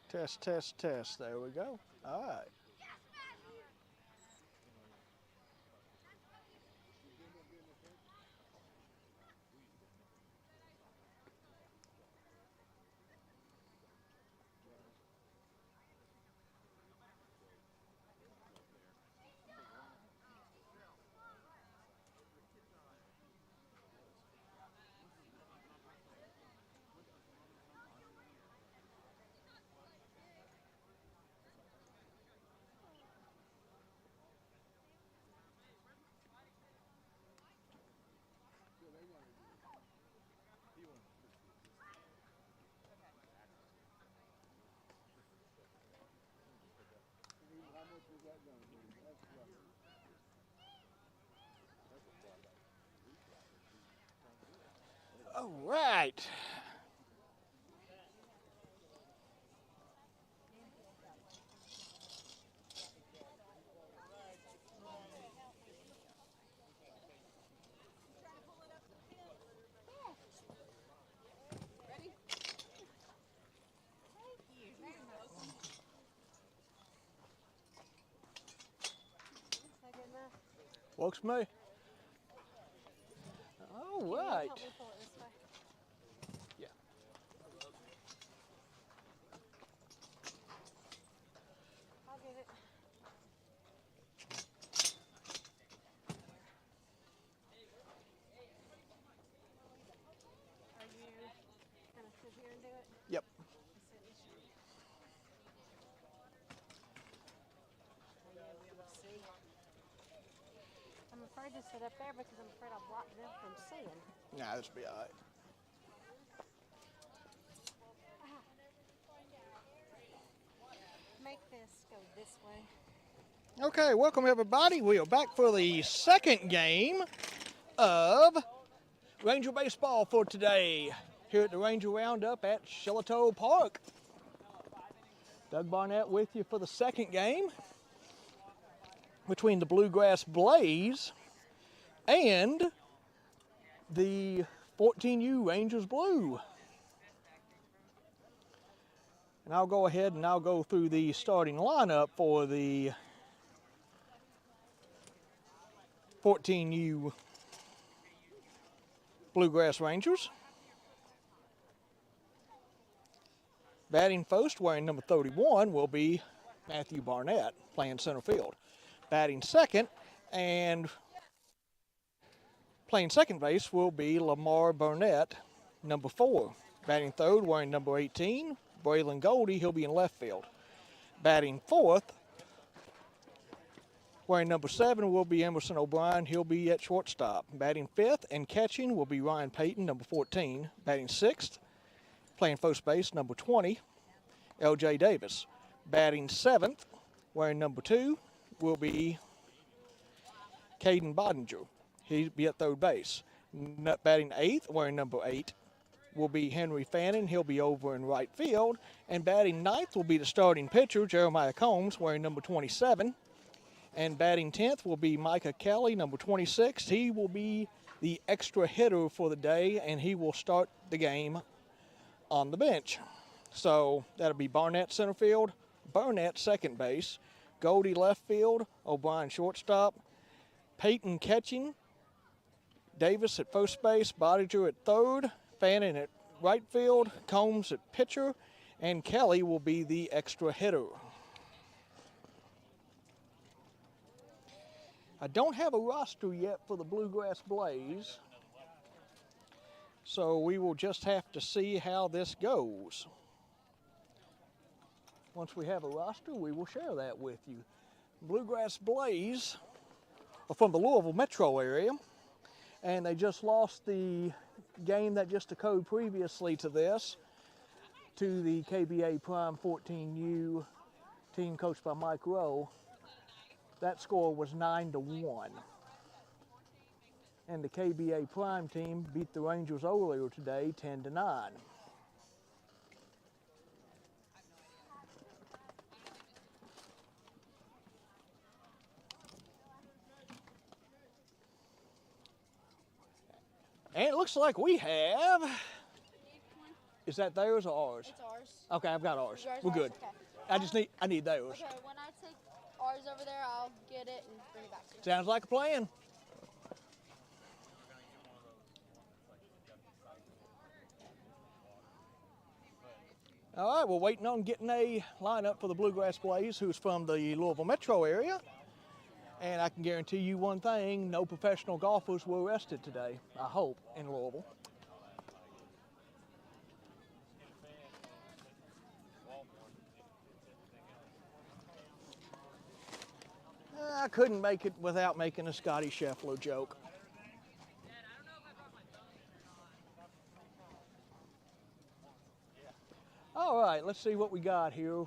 Test, test, test. There we go. All right. All right. Works for me. All right. Yeah. I'll get it. Are you gonna sit here and do it? Yep. Sit in the chair. Will you be able to see? I'm afraid to sit up there because I'm afraid I'll block them from seeing. Nah, this will be all right. Make this go this way. Okay, welcome everybody. We are back for the second game of Ranger Baseball for today here at the Ranger Roundup at Shillato Park. Doug Barnett with you for the second game between the Bluegrass Blaze and the 14U Rangers Blue. And I'll go ahead and I'll go through the starting lineup for the 14U Bluegrass Rangers. Batting first, wearing number 31, will be Matthew Barnett, playing center field. Batting second and playing second base will be Lamar Burnett, number 4. Batting third, wearing number 18, Braylon Goldie, he'll be in left field. Batting fourth, wearing number 7, will be Emerson O'Brien, he'll be at shortstop. Batting fifth and catching will be Ryan Payton, number 14. Batting sixth, playing first base, number 20, L.J. Davis. Batting seventh, wearing number 2, will be Caden Bodinger. He'll be at third base. Batting eighth, wearing number 8, will be Henry Fannin. He'll be over in right field. And batting ninth will be the starting pitcher, Jeremiah Combs, wearing number 27. And batting 10th will be Micah Kelly, number 26. He will be the extra hitter for the day, and he will start the game on the bench. So that'll be Barnett center field, Burnett second base, Goldie left field, O'Brien shortstop, Peyton catching, Davis at first base, Bodiger at third, Fannin at right field, Combs at pitcher, and Kelly will be the extra hitter. I don't have a roster yet for the Bluegrass Blaze, so we will just have to see how this goes. Once we have a roster, we will share that with you. Bluegrass Blaze are from the Louisville metro area, and they just lost the game that just occurred previously to this to the KBA Prime 14U team coached by Mike Rowe. That score was 9-1. And the KBA Prime team beat the Rangers earlier today 10-9. And it looks like we have Is that theirs or ours? It's ours. Okay, I've got ours. Yours We're ours? good. Okay. I need those. Okay, when I take ours over there, I'll get it and bring it back to you. Sounds like a plan. All right, we're waiting on getting a lineup for the Bluegrass Blaze, who's from the Louisville metro area. And I can guarantee you one thing, no professional golfers were arrested today, I hope, in Louisville. I couldn't make it without making a Scotty Scheffler joke. All right, let's see what we got here.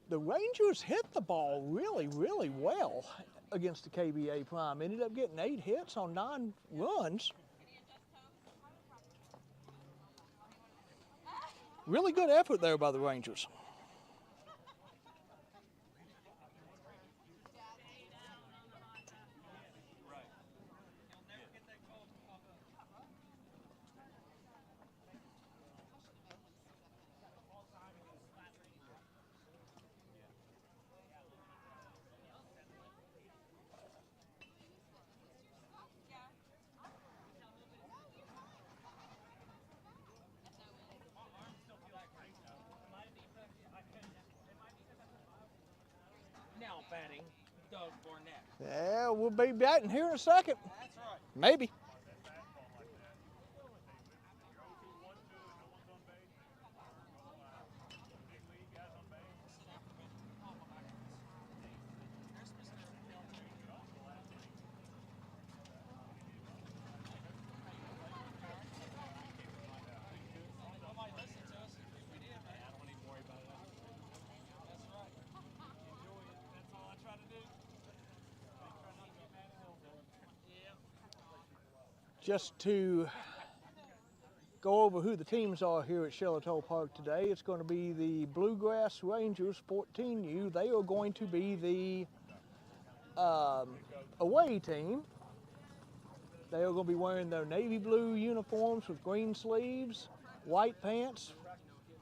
The Rangers hit the ball really, really well against the KBA Prime. Ended up getting 8 hits on 9 runs. Really good effort there by the Rangers. Now batting, Doug Barnett. Yeah, we'll be batting here in a second. That's right. Maybe. Just to go over who the teams are here at Shillitoe Park today, it's going to be the Bluegrass Rangers 14U. They are going to be the away team. They are going to be wearing their navy blue uniforms with green sleeves, white pants,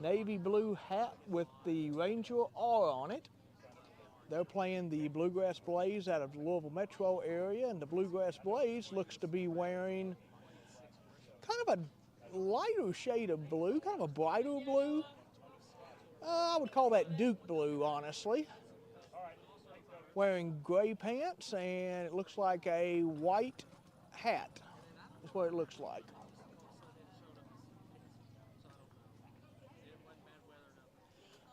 navy blue hat with the Ranger R on it. They're playing the Bluegrass Blaze out of the Louisville metro area, and the Bluegrass Blaze looks to be wearing kind of a lighter shade of blue, kind of a brighter blue. I would call that Duke blue, honestly. Wearing gray pants, and it looks like a white hat. That's what it looks like.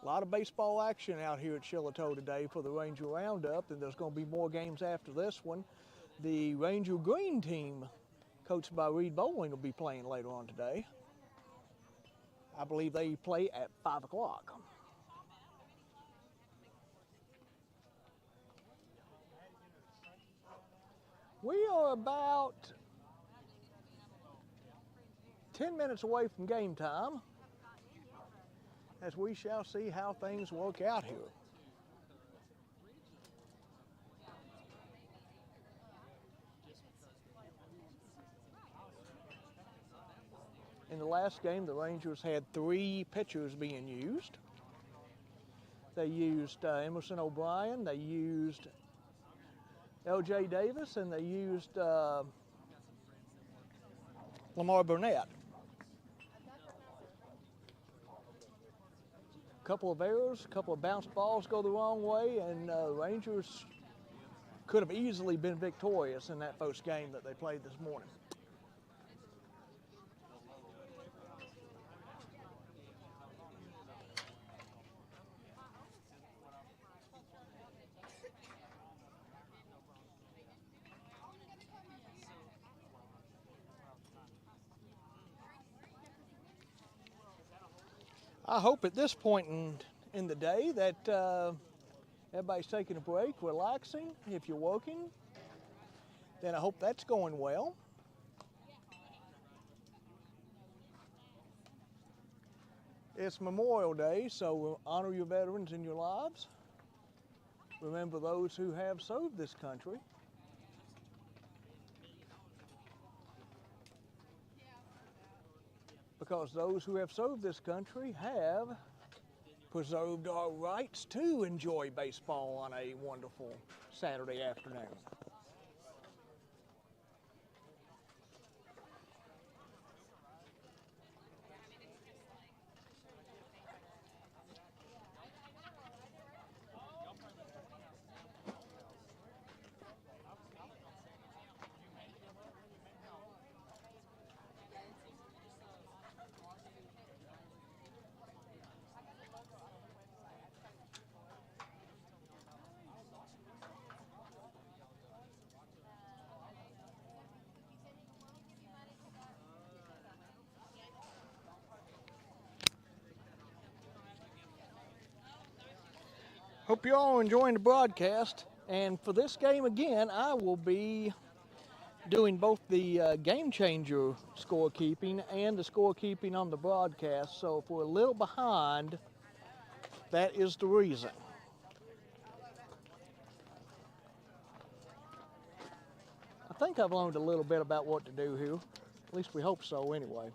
A lot of baseball action out here at Shillitoe today for the Ranger Roundup, and there's going to be more games after this one. The Ranger Green team, coached by Reed Bowling, will be playing later on today. I believe they play at 5 o'clock. We are about 10 minutes away from game time, as we shall see how things work out here. In the last game, the Rangers had 3 pitchers being used. They used Emerson O'Brien, they used L.J. Davis, and they used Lamar Burnett. A couple of errors, a couple of bounce balls go the wrong way, and Rangers could have easily been victorious in that first game that they played this morning. I hope at this point in the day that everybody's taking a break, relaxing. If you're working, then I hope that's going well. It's Memorial Day, so honor your veterans in your lives. Remember those who have served this country. because those who have served this country have preserved our rights to enjoy baseball on a wonderful Saturday afternoon. Hope you all are enjoying the broadcast. And for this game again, I will be doing both the game changer scorekeeping and the scorekeeping on the broadcast. So if we're a little behind, that is the reason. I think I've learned a little bit about what to do here. At least we hope so anyway.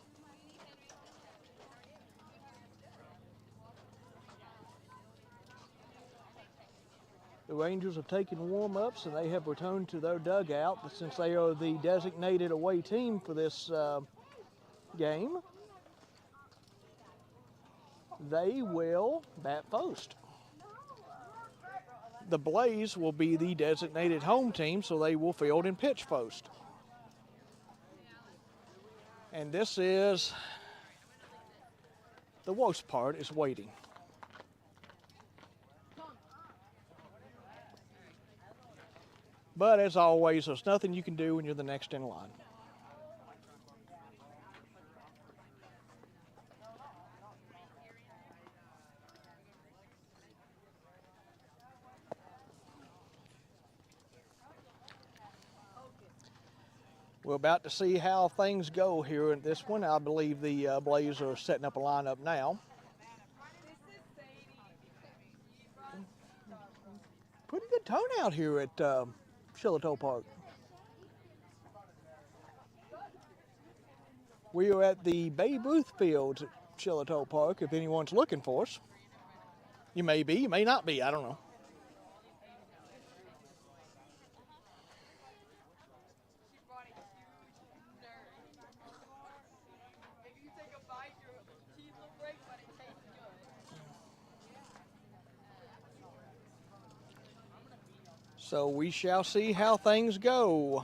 The Rangers have taken warm-ups and they have returned to their dugout, but since they are the designated away team for this game, they will bat first. The Blaze will be the designated home team, so they will field and pitch first. And this is the worst part, is waiting. But as always, there's nothing you can do when you're the next in line. We're about to see how things go here in this one. I believe the Blaze are setting up a lineup now. Pretty good turnout here at Shillato Park. We are at the Babe Ruth Fields at Shillato Park, if anyone's looking for us. You may be, you may not be, I don't know. So we shall see how things go.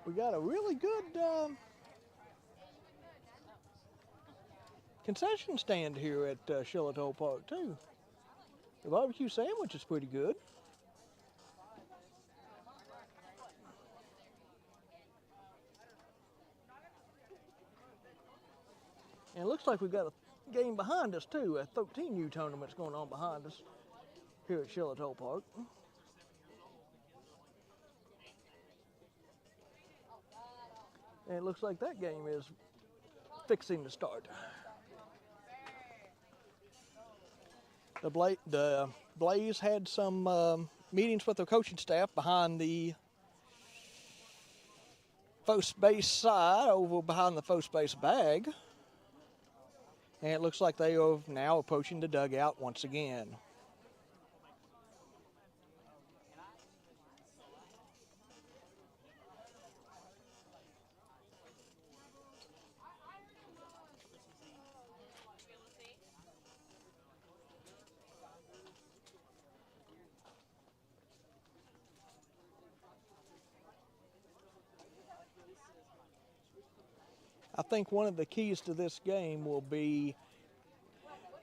We got a really good concession stand here at Shillato Park too. The barbecue sandwich is pretty good. And it looks like we've got a game behind us too, a 13U tournament's going on behind us here at Shillato Park. And it looks like that game is fixing to start. The Blaze had some meetings with their coaching staff behind the first base side, over behind the first base bag. And it looks like they are now approaching the dugout once again. I think one of the keys to this game will be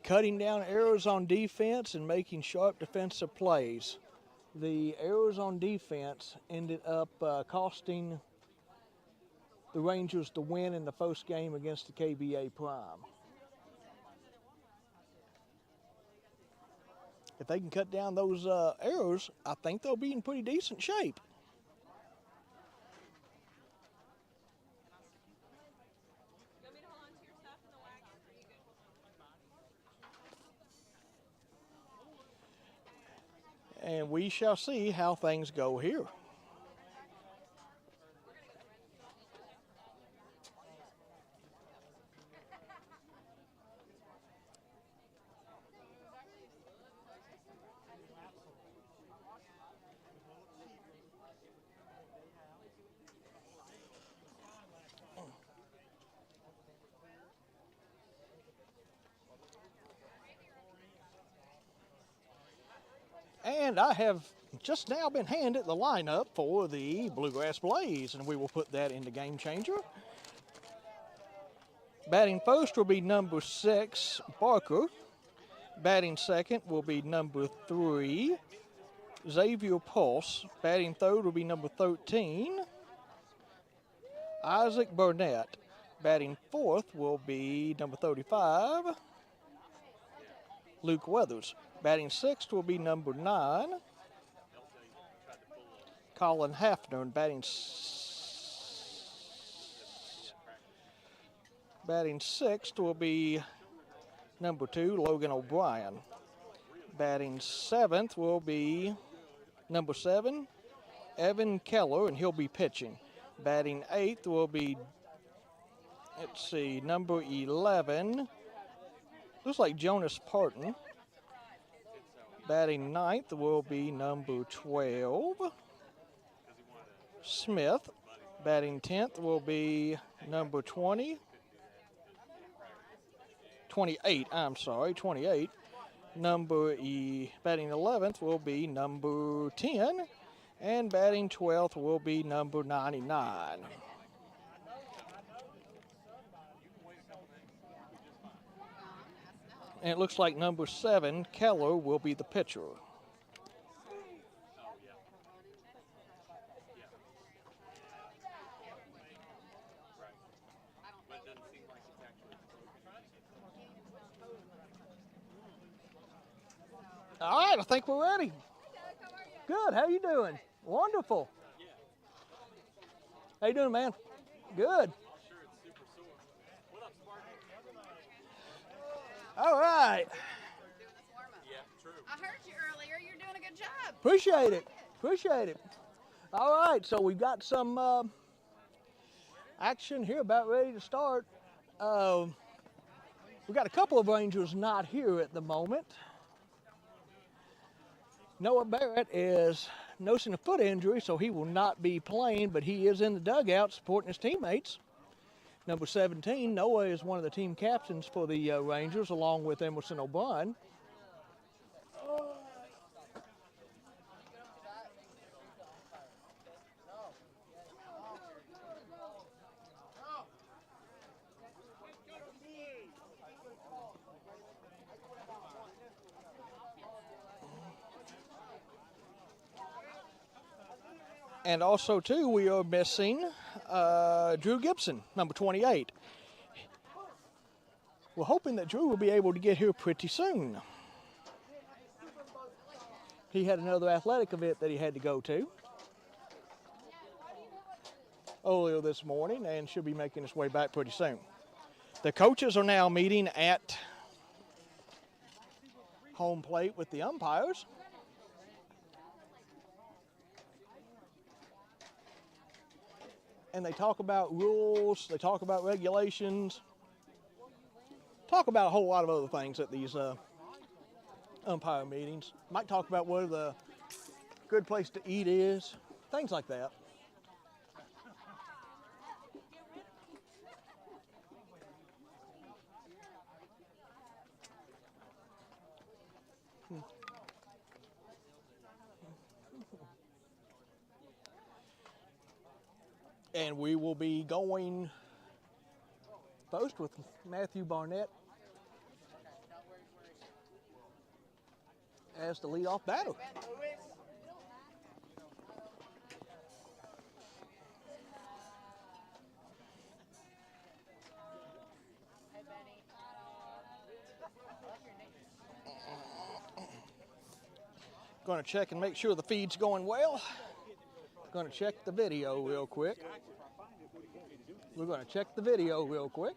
cutting down errors on defense and making sharp defensive plays. The errors on defense ended up costing the Rangers the win in the first game against the KBA Prime. If they can cut down those errors, I think they'll be in pretty decent shape. And we shall see how things go here. And I have just now been handed the lineup for the Bluegrass Blaze, and we will put that in the game changer. Batting first will be number 6, Barker. Batting second will be number 3, Xavier Pulse. Batting third will be number 13, Isaac Burnett. Batting fourth will be number 35, Luke Weathers. Batting sixth will be number 9, Colin Hafner. And batting sixth will be number 2, Logan O'Brien. Batting seventh will be number 7, Evan Keller, and he'll be pitching. Batting eighth will be, let's see, number 11, looks like Jonas Parton. Batting ninth will be number 12, Smith. Batting 10th will be number 28, batting 11th will be number 10, and batting 12th will be number 99. And it looks like number 7, Keller, will be the pitcher. All right, I think we're ready. Good, how you doing? Wonderful. How you doing, man? Good. All right. I heard you earlier. You're doing a good job. Appreciate it. Appreciate it. All right, so we've got some action here about ready to start. We've got a couple of Rangers not here at the moment. Noah Barrett is nursing a foot injury, so he will not be playing, but he is in the dugout supporting his teammates. Number 17, Noah is one of the team captains for the Rangers, along with Emerson O'Brien. And also, too, we are missing Drew Gibson, number 28. We're hoping that Drew will be able to get here pretty soon. He had another athletic event that he had to go to earlier this morning and should be making his way back pretty soon. The coaches are now meeting at home plate with the umpires. And they talk about rules, they talk about regulations, talk about a whole lot of other things at these umpire meetings. Might talk about where the good place to eat is, things like that. And we will be going first with Matthew Barnett as the leadoff batter. Going to check and make sure the feed's going well. Going to check the video real quick. We're going to check the video real quick.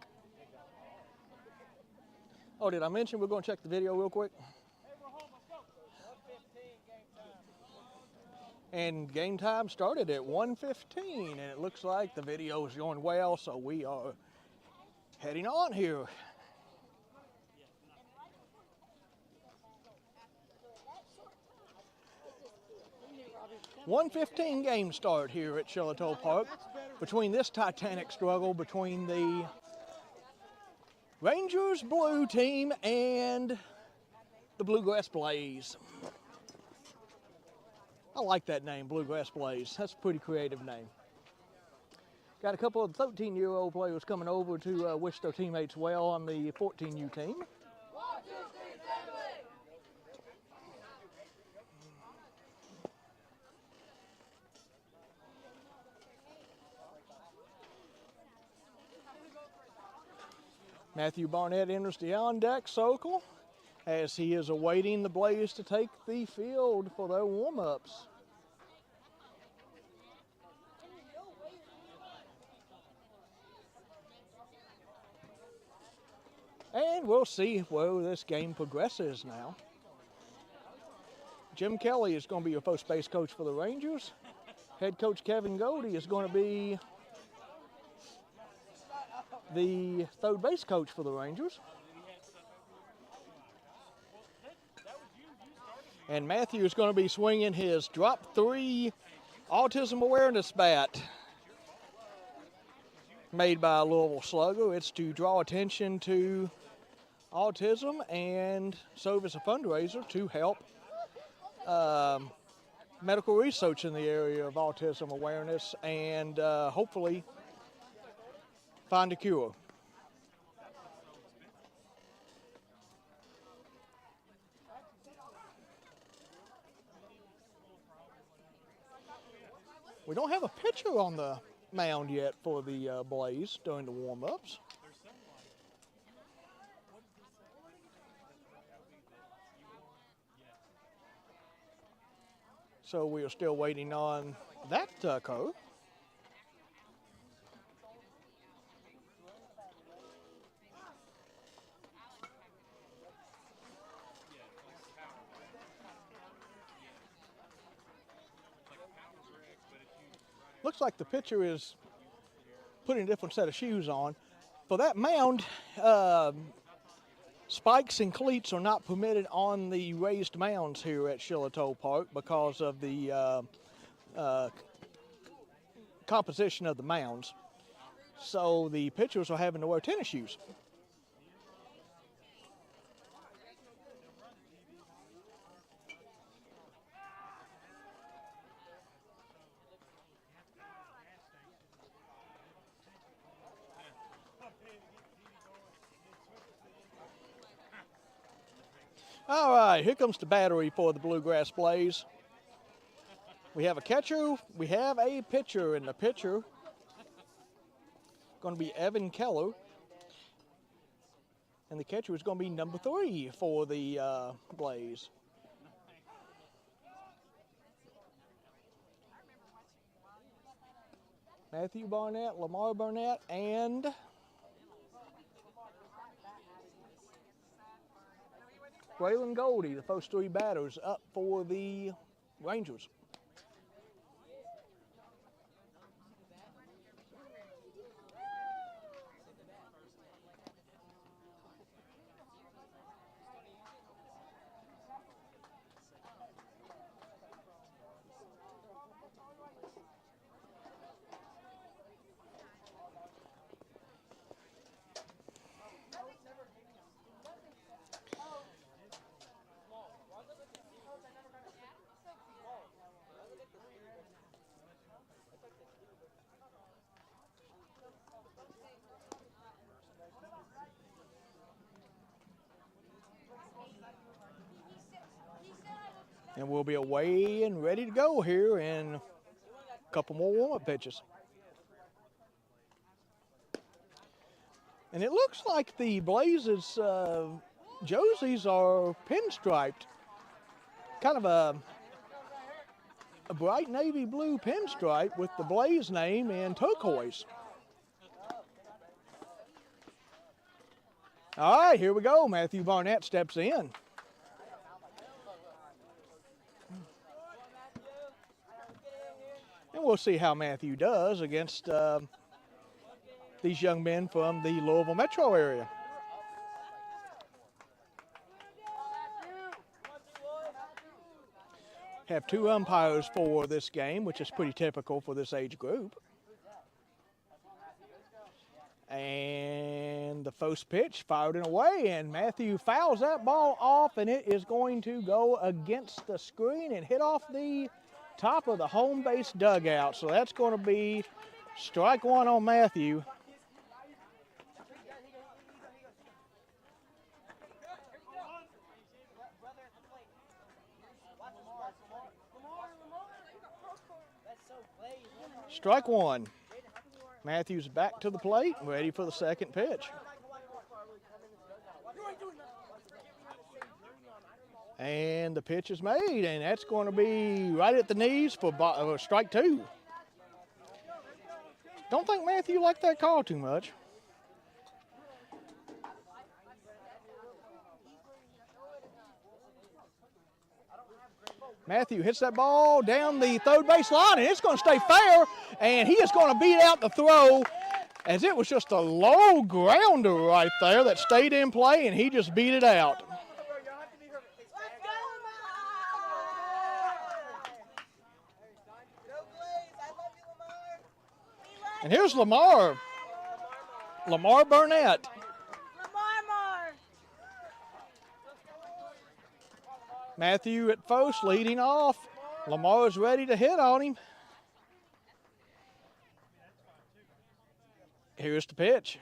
Oh, did I mention we're going to check the video real quick? And game time started at 1:15, and it looks like the video is going well, so we are heading on here. 1:15 game start here at Shillitoe Park between this titanic struggle between the Rangers blue team and the Bluegrass Blaze. I like that name, Bluegrass Blaze. That's a pretty creative name. Got a couple of 13-year-old players coming over to wish their teammates well on the 14U team. Matthew Barnett enters the on-deck circle as he is awaiting the Blaze to take the field for their warm-ups. And we'll see where this game progresses now. Jim Kelly is going to be your first base coach for the Rangers. Head coach Kevin Goldie is going to be the third base coach for the Rangers. And Matthew is going to be swinging his drop 3 autism awareness bat made by a Louisville Slugger. It's to draw attention to autism and serve as a fundraiser to help medical research in the area of autism awareness and hopefully find a cure. We don't have a pitcher on the mound yet for the Blaze during the warm-ups. So we are still waiting on that to occur. Looks like the pitcher is putting a different set of shoes on. For that mound, spikes and cleats are not permitted on the raised mounds here at Shiloh Park because of the composition of the mounds. So the pitchers are having to wear tennis shoes. All right, here comes the battery for the Bluegrass Blaze. We have a catcher, we have a pitcher, and the pitcher going to be Evan Keller. And the catcher is going to be number 3 for the Blaze. Matthew Barnett, Lamar Barnett, and Waylon Goldie, the first 3 batters up for the Rangers. And we'll be away and ready to go here in a couple more warm-up pitches. And it looks like the Blazes' jerseys are pinstriped. Kind of a bright navy blue pinstripe with the Blaze name in turquoise. All right, here we go. Matthew Barnett steps in. And we'll see how Matthew does against these young men from the Louisville metro area. Have 2 umpires for this game, which is pretty typical for this age group. And the first pitch fired and away, and Matthew fouls that ball off, and it is going to go against the screen and hit off the top of the home base dugout. So that's going to be strike one on Matthew. Strike one. Matthews back to the plate, ready for the second pitch. And the pitch is made, and that's going to be right at the knees for strike two. Don't think Matthew liked that call too much. Matthew hits that ball down the third base line, and it's going to stay fair, and he is going to beat out the throw as it was just a low grounder right there that stayed in play, and he just beat it out. And here's Lamar Burnett. Matthew at first leading off. Lamar is ready to hit on him. Here's the pitch.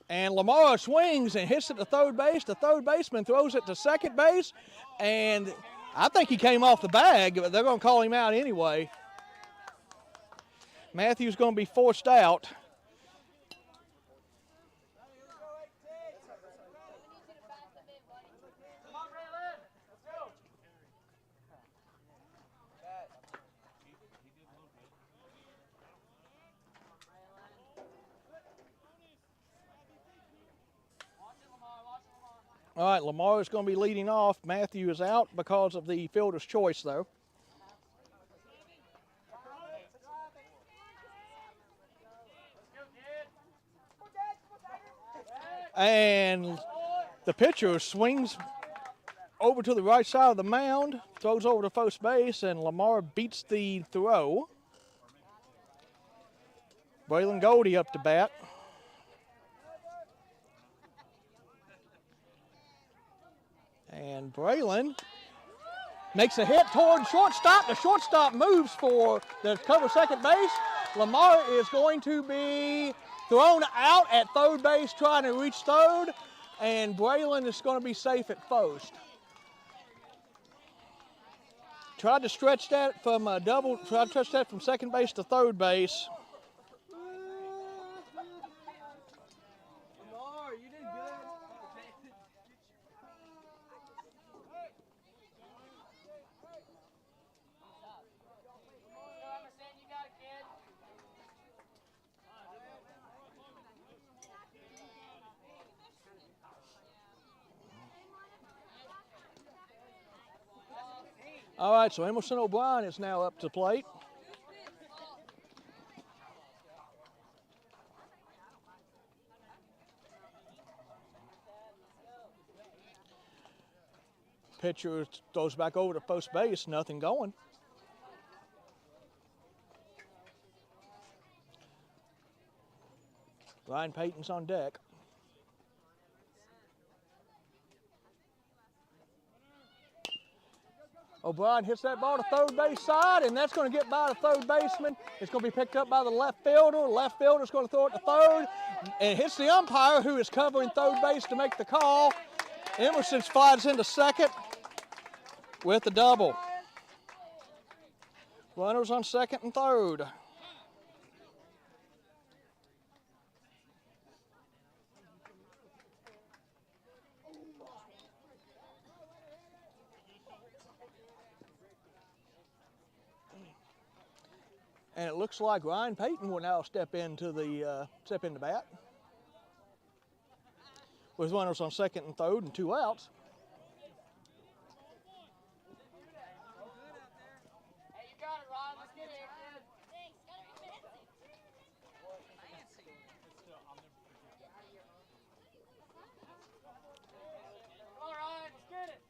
And Lamar swings and hits it to third base. The third baseman throws it to second base. And I think he came off the bag, but they're going to call him out anyway. Matthew's going to be forced out. All right, Lamar is going to be leading off. Matthew is out because of the fielder's choice, though. And the pitcher swings over to the right side of the mound, throws over to first base, and Lamar beats the throw. Braylon Goldie up to bat. And Braylon makes a hit toward shortstop. The shortstop moves for the cover second base. Lamar is going to be thrown out at third base trying to reach third, and Braylon is going to be safe at first. Tried to stretch that from second base to third base. All right, so Emerson O'Brien is now up to the plate. Pitcher throws back over to first base, nothing going. Ryan Payton's on deck. O'Brien hits that ball to third base side, and that's going to get by the third baseman. It's going to be picked up by the left fielder. The left fielder's going to throw it to third, and it hits the umpire, who is covering third base to make the call. Emerson slides into second with the double. Runners on second and third. And it looks like Ryan Payton will now step into bat. With runners on second and third and two outs. Hey, you got it, Ron. Let's get it. All right, let's get it.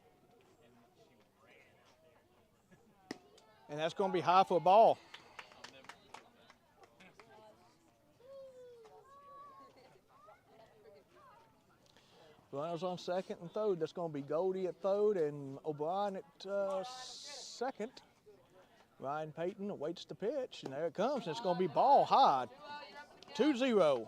And that's going to be high for a ball. Runners on second and third. That's going to be Goldie at third and O'Brien at second. Ryan Payton awaits the pitch, and there it comes. It's going to be ball high. 2-0.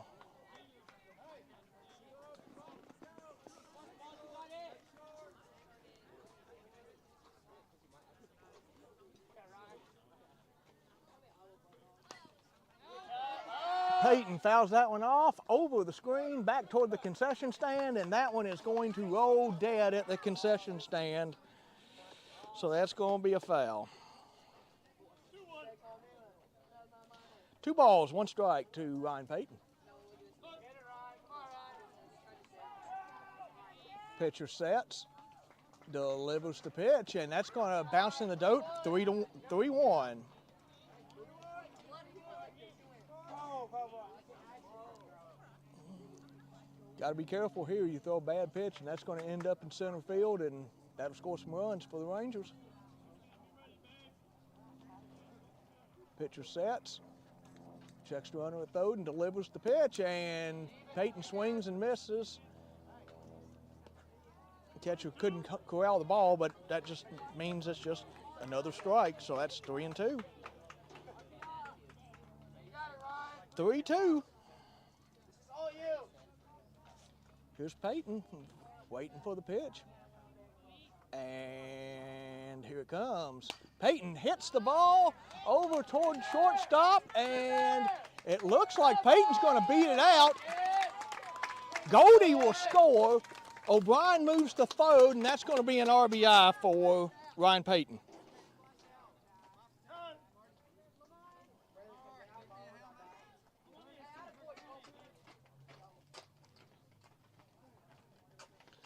Payton fouls that one off over the screen, back toward the concession stand, and that one is going to roll dead at the concession stand. So that's going to be a foul. 2 balls, 1 strike to Ryan Payton. Pitcher sets, delivers the pitch, and that's going to bounce in the dirt. 3-1. Got to be careful here. You throw a bad pitch, and that's going to end up in center field, and that'll score some runs for the Rangers. Pitcher sets, checks the runner at third, and delivers the pitch, and Payton swings and misses. The catcher couldn't corral the ball, but that just means it's just another strike, so that's 3-2. 3-2. Here's Payton waiting for the pitch. And here it comes. Payton hits the ball over toward shortstop, and it looks like Payton's going to beat it out. Goldie will score. O'Brien moves to third, and that's going to be an RBI for Ryan Payton.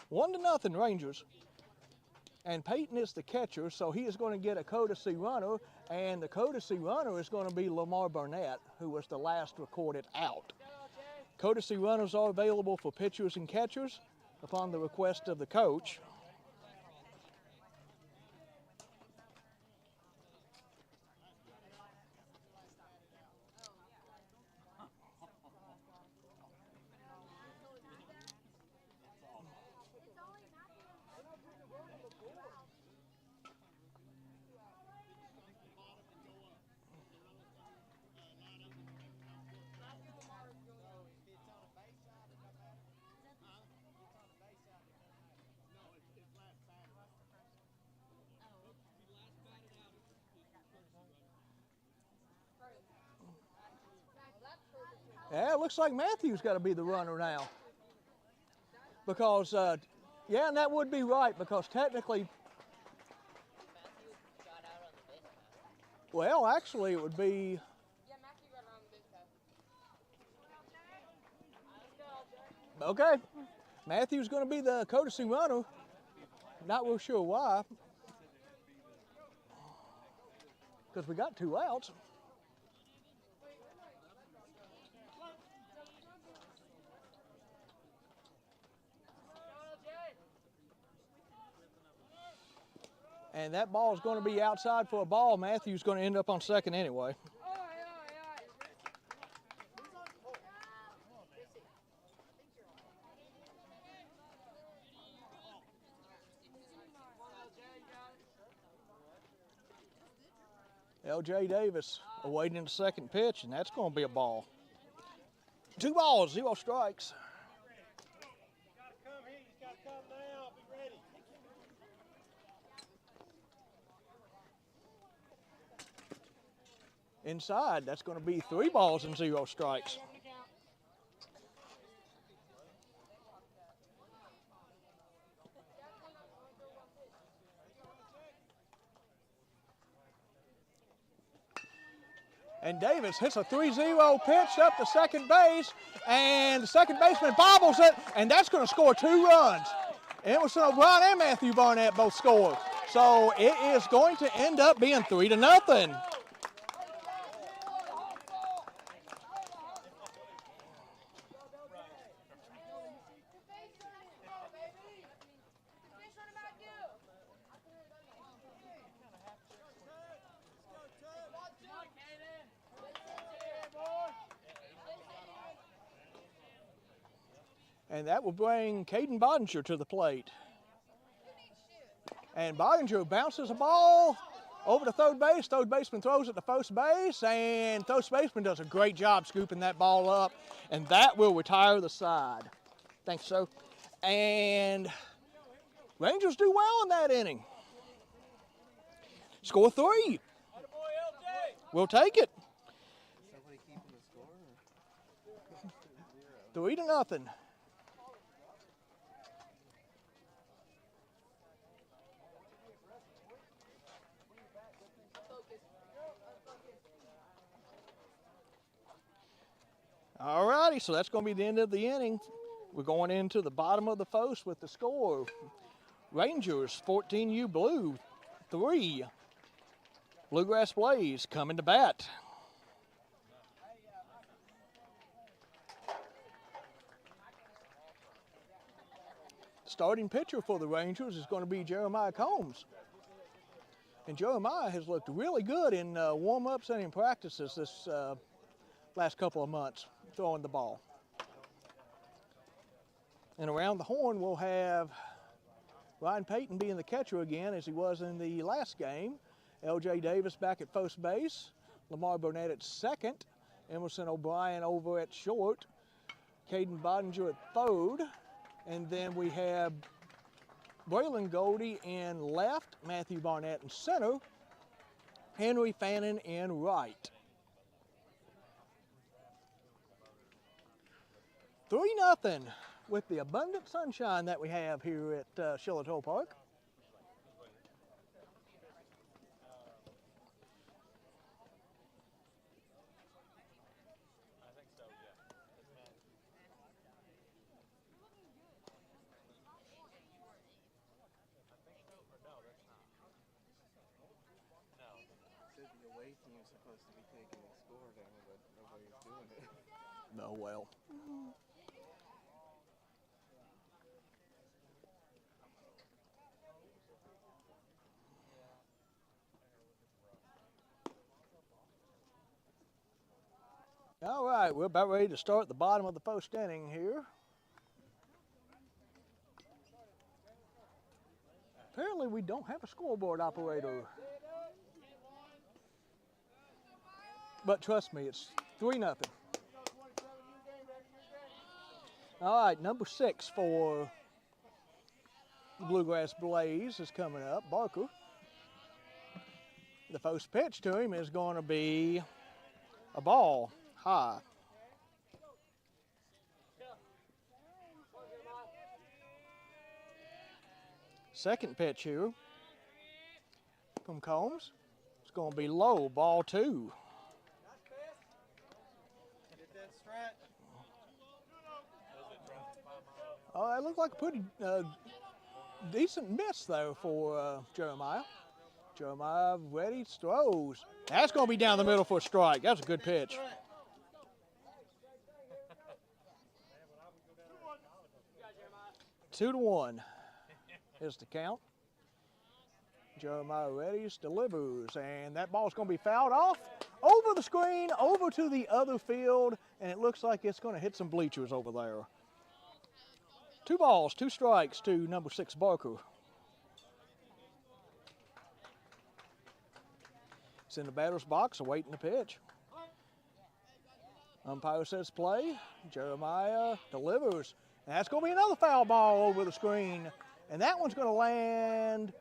One to nothing Rangers, and Payton is the catcher, so he is going to get a courtesy runner, and the courtesy runner is going to be Lamar Burnett, who was the last recorded out. Courtesy runners are available for pitchers and catchers upon the request of the coach. Yeah, it looks like Matthew's got to be the runner now. Because, yeah, and that would be right, because technically, well, actually it would be, okay, Matthew's going to be the courtesy runner. Not real sure why, because we got 2 outs. And that ball is going to be outside for a ball. Matthew's going to end up on second anyway. L.J. Davis awaiting the second pitch, and that's going to be a ball. 2 balls, 0 strikes. Inside, that's going to be 3 balls and 0 strikes. And Davis hits a 3-0 pitch up to second base, and the second baseman bobbles it, and that's going to score 2 runs. Emerson O'Brien and Matthew Barnett both scored. So it is going to end up being 3-0. And that will bring Caden Bodinger to the plate. And Bodinger bounces a ball Over to third base. Third baseman throws it to first base, and third baseman does a great job scooping that ball up, and that will retire the side. Think so. And Rangers do well in that inning. Score 3. We'll take it. Somebody keeping the score? 3-0. All righty, so that's going to be the end of the inning. We're going into the bottom of the first with the score. Rangers 14U Blue 3. Bluegrass Blaze coming to bat. Starting pitcher for the Rangers is going to be Jeremiah Combs. And Jeremiah has looked really good in warm-ups and in practices this last couple of months throwing the ball. And around the horn we'll have Ryan Payton being the catcher again as he was in the last game. L.J. Davis back at first base. Lamar Burnett at second. Emerson O'Brien over at short. Caden Bodinger at third. And then we have Braylon Goldie in left. Matthew Barnett in center. Henry Fannin in right. 3-0 with the abundant sunshine that we have here at Shiloh Park. The away team's supposed to be taking the score down, but nobody's doing it. Oh, well. All right, we're about ready to start the bottom of the first inning here. Apparently we don't have a scoreboard operator. But trust me, it's 3-0. All right, number 6 for the Bluegrass Blaze is coming up, Barker. The first pitch to him is going to be a ball high. Second pitch here from Combs. It's going to be low, ball 2. Oh, that looked like a pretty decent miss, though, for Jeremiah. Jeremiah ready, throws. That's going to be down the middle for a strike. That's a good pitch. 2-1 is the count. Jeremiah Reddies delivers, and that ball's going to be fouled off over the screen, over to the other field, and it looks like it's going to hit some bleachers over there. 2 balls, 2 strikes to number 6 Barker. It's in the batter's box awaiting the pitch. Umpire says play. Jeremiah delivers. And that's going to be another foul ball over the screen. And that one's going to land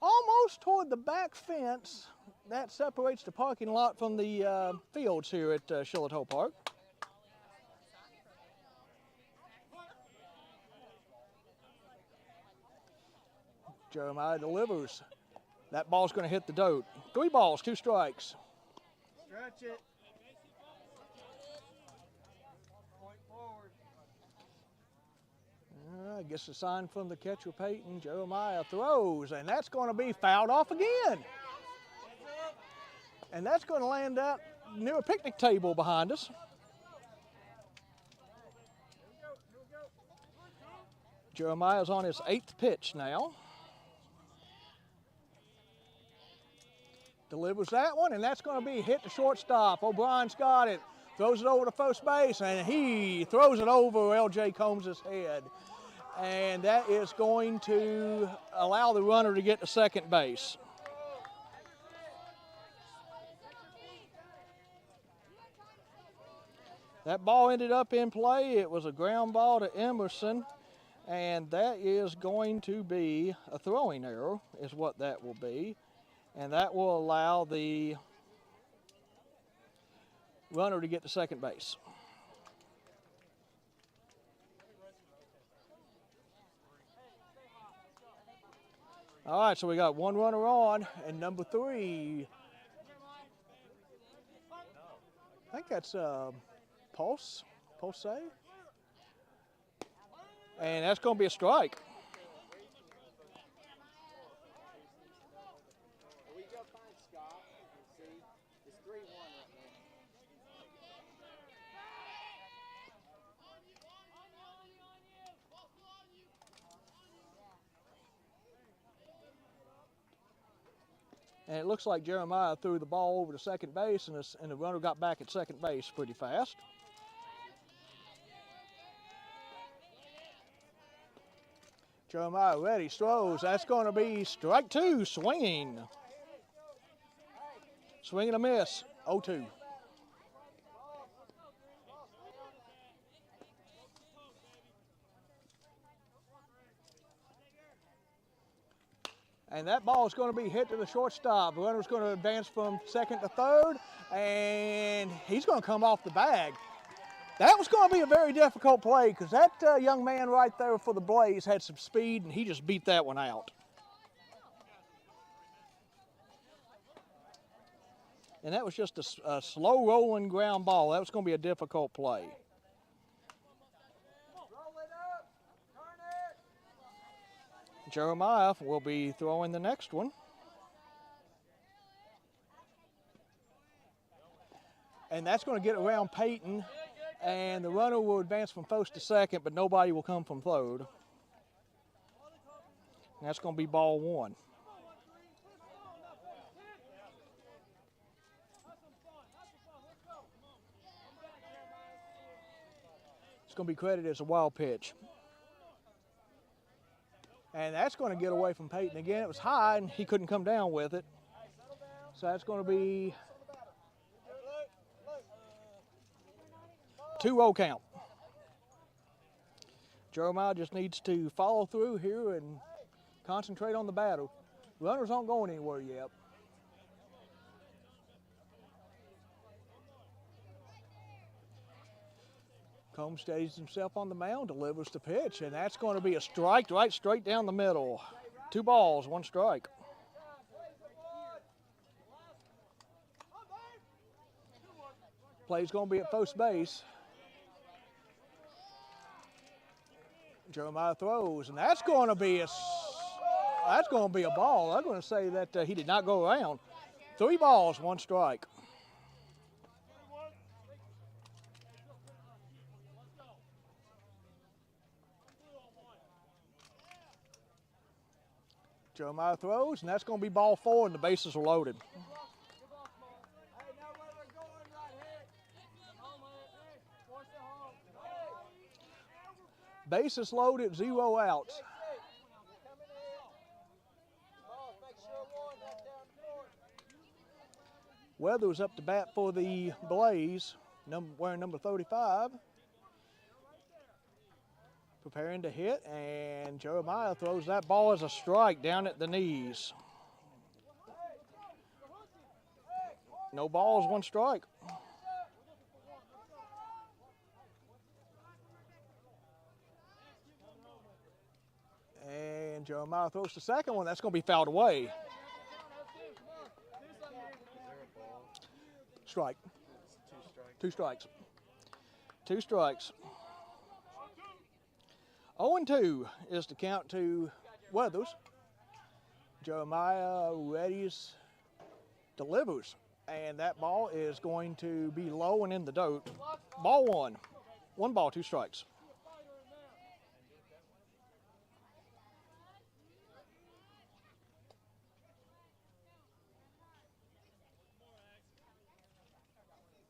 almost toward the back fence. That separates the parking lot from the fields here at Shiloh Park. Jeremiah delivers. That ball's going to hit the dirt. 3 balls, 2 strikes. Stretch it. Point forward. I guess a sign from the catcher Payton. Jeremiah throws, and that's going to be fouled off again. And that's going to land out near a picnic table behind us. Jeremiah's on his 8th pitch now. Delivers that one, and that's going to be hit to shortstop. O'Brien's got it. Throws it over to first base, and he throws it over L.J. Combs' head. And that is going to allow the runner to get to second base. That ball ended up in play. It was a ground ball to Emerson, and that is going to be a throwing error, is what that will be. And that will allow the runner to get to second base. All right, so we got one runner on, and number 3, I think that's Pulse, and that's going to be a strike. We go find Scott and see. It's 3-1 right now. And it looks like Jeremiah threw the ball over to second base, and the runner got back at second base pretty fast. Jeremiah ready, throws. That's going to be strike 2, swinging. Swing and a miss, 0-2. And that ball is going to be hit to the shortstop. The runner's going to advance from second to third, and he's going to come off the bag. That was going to be a very difficult play because that young man right there for the Blaze had some speed, and he just beat that one out. And that was just a slow rolling ground ball. That was going to be a difficult play. Jeremiah will be throwing the next one. And that's going to get around Peyton, and the runner will advance from first to second, but nobody will come from third. And that's going to be ball 1. It's going to be credited as a wild pitch. And that's going to get away from Peyton again. It was high, and he couldn't come down with it. So that's going to be 2-0 count. Jeremiah just needs to follow through here and concentrate on the batter. Runners aren't going anywhere yet. Combs steadies himself on the mound, delivers the pitch, and that's going to be a strike right straight down the middle. 2 balls, 1 strike. Play's going to be at first base. Jeremiah throws, and that's going to be a ball. I'm going to say that he did not go around. 3 balls, 1 strike. Jeremiah throws, and that's going to be ball 4, and the bases are loaded. Bases loaded, 0 outs. Weathers up to bat for the Blaze, wearing number 35. Preparing to hit, and Jeremiah throws that ball as a strike down at the knees. No balls, 1 strike. And Jeremiah throws the second one. That's going to be fouled away. Strike. 2 strikes. 2 strikes. 0-2 is the count to Weathers. Jeremiah readies, delivers, and that ball is going to be low and in the dirt. Ball 1. 1 ball, 2 strikes.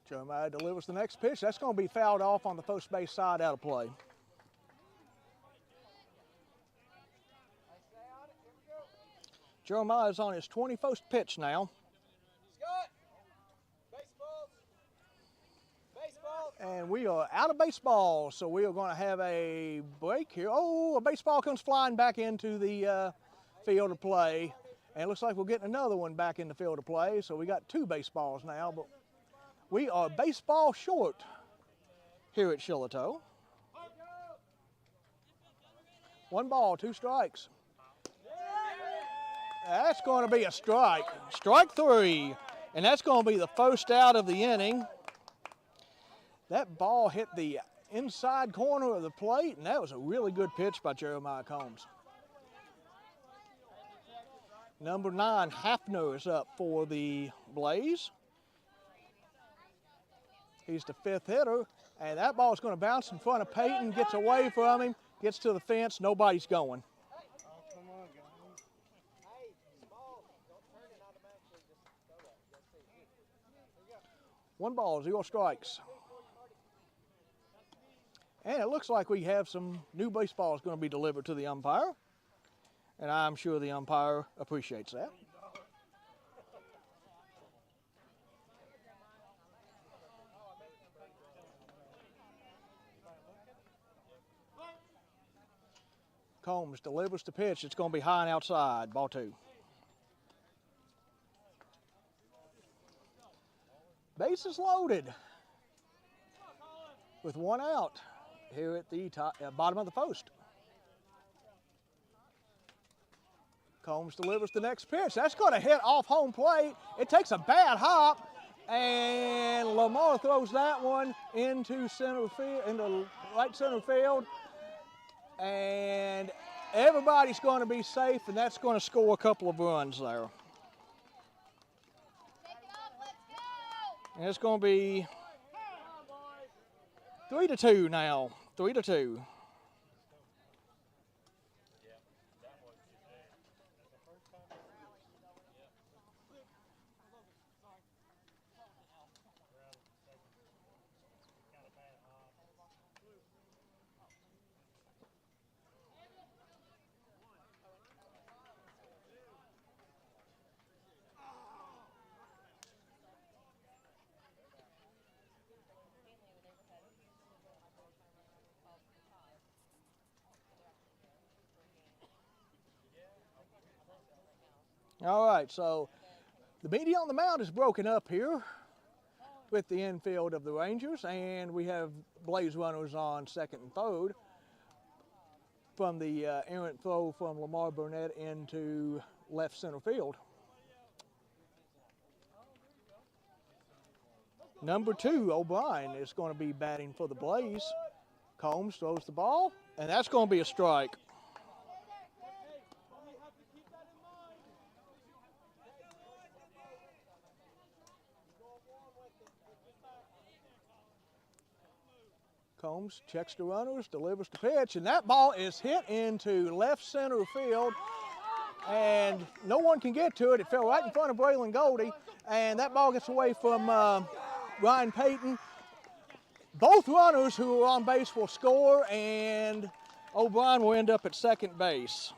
Jeremiah delivers the next pitch. That's going to be fouled off on the first base side, out of play. Jeremiah is on his 21st pitch now. Scott! Baseball! Baseball! And we are out of baseball, so we are going to have a break here. Oh, a baseball comes flying back into the field of play. And it looks like we're getting another one back in the field of play. So we got 2 baseballs now, but we are baseball short here at Shiloh. 1 ball, 2 strikes. That's going to be a strike. Strike 3. And that's going to be the first out of the inning. That ball hit the inside corner of the plate, and that was a really good pitch by Jeremiah Combs. Number 9, Hafner, is up for the Blaze. He's the 5th hitter, and that ball is going to bounce in front of Peyton, gets away from him, gets to the fence, nobody's going. Come on, guys. 1 ball, 0 strikes. And it looks like we have some new baseballs going to be delivered to the umpire. And I'm sure the umpire appreciates that. Combs delivers the pitch. It's going to be high and outside. Ball 2. Bases loaded with 1 out here at the bottom of the post. Combs delivers the next pitch. That's going to hit off home plate. It takes a bad hop, and Lamar throws that one into center field, into right center field, and everybody's going to be safe, and that's going to score a couple of runs there. And it's going to be 3-2 now. 3-2. All right, so the media on the mound is broken up here with the infield of the Rangers, and we have Blaze runners on second and third from the errant throw from Lamar Burnett into left center field. Number 2, O'Brien, is going to be batting for the Blaze. Combs throws the ball, and that's going to be a strike. Combs checks the runners, delivers the pitch, and that ball is hit into left center field, and no one can get to it. It fell right in front of Braylon Goldie, and that ball gets away from Ryan Payton. Both runners who are on base will score, and O'Brien will end up at second base.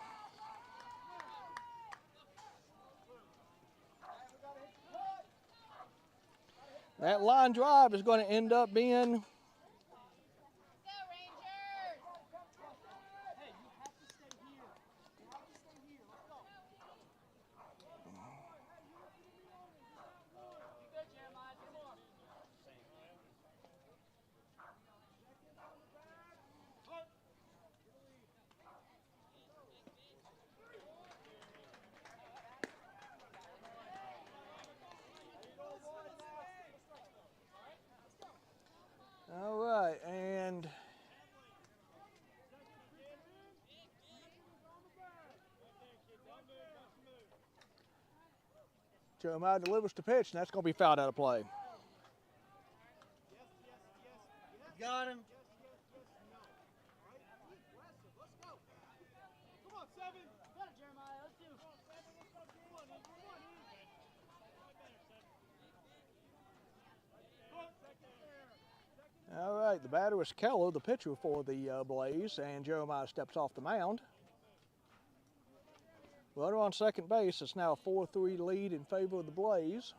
That line drive is going to end up being all right, and Jeremiah delivers the pitch, and that's going to be fouled out of play. Got him. All right, the batter is Keller, the pitcher for the Blaze, and Jeremiah steps off the mound. Runner on second base. It's now a 4-3 lead in favor of the Blaze.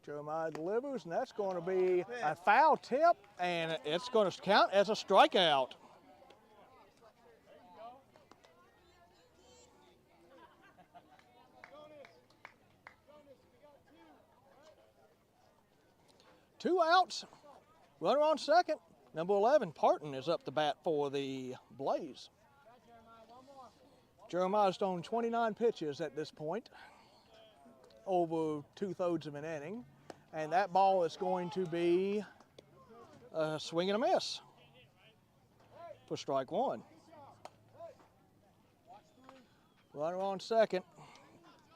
Jeremiah delivers, and that's going to be a foul tip, and it's going to count as a strikeout. Two outs, runner on second. Number 11, Parton, is up to bat for the Blaze. Jeremiah's thrown 29 pitches at this point, over 2/3 of an inning, and that ball is going to be a swing and a miss for strike one. Runner on second.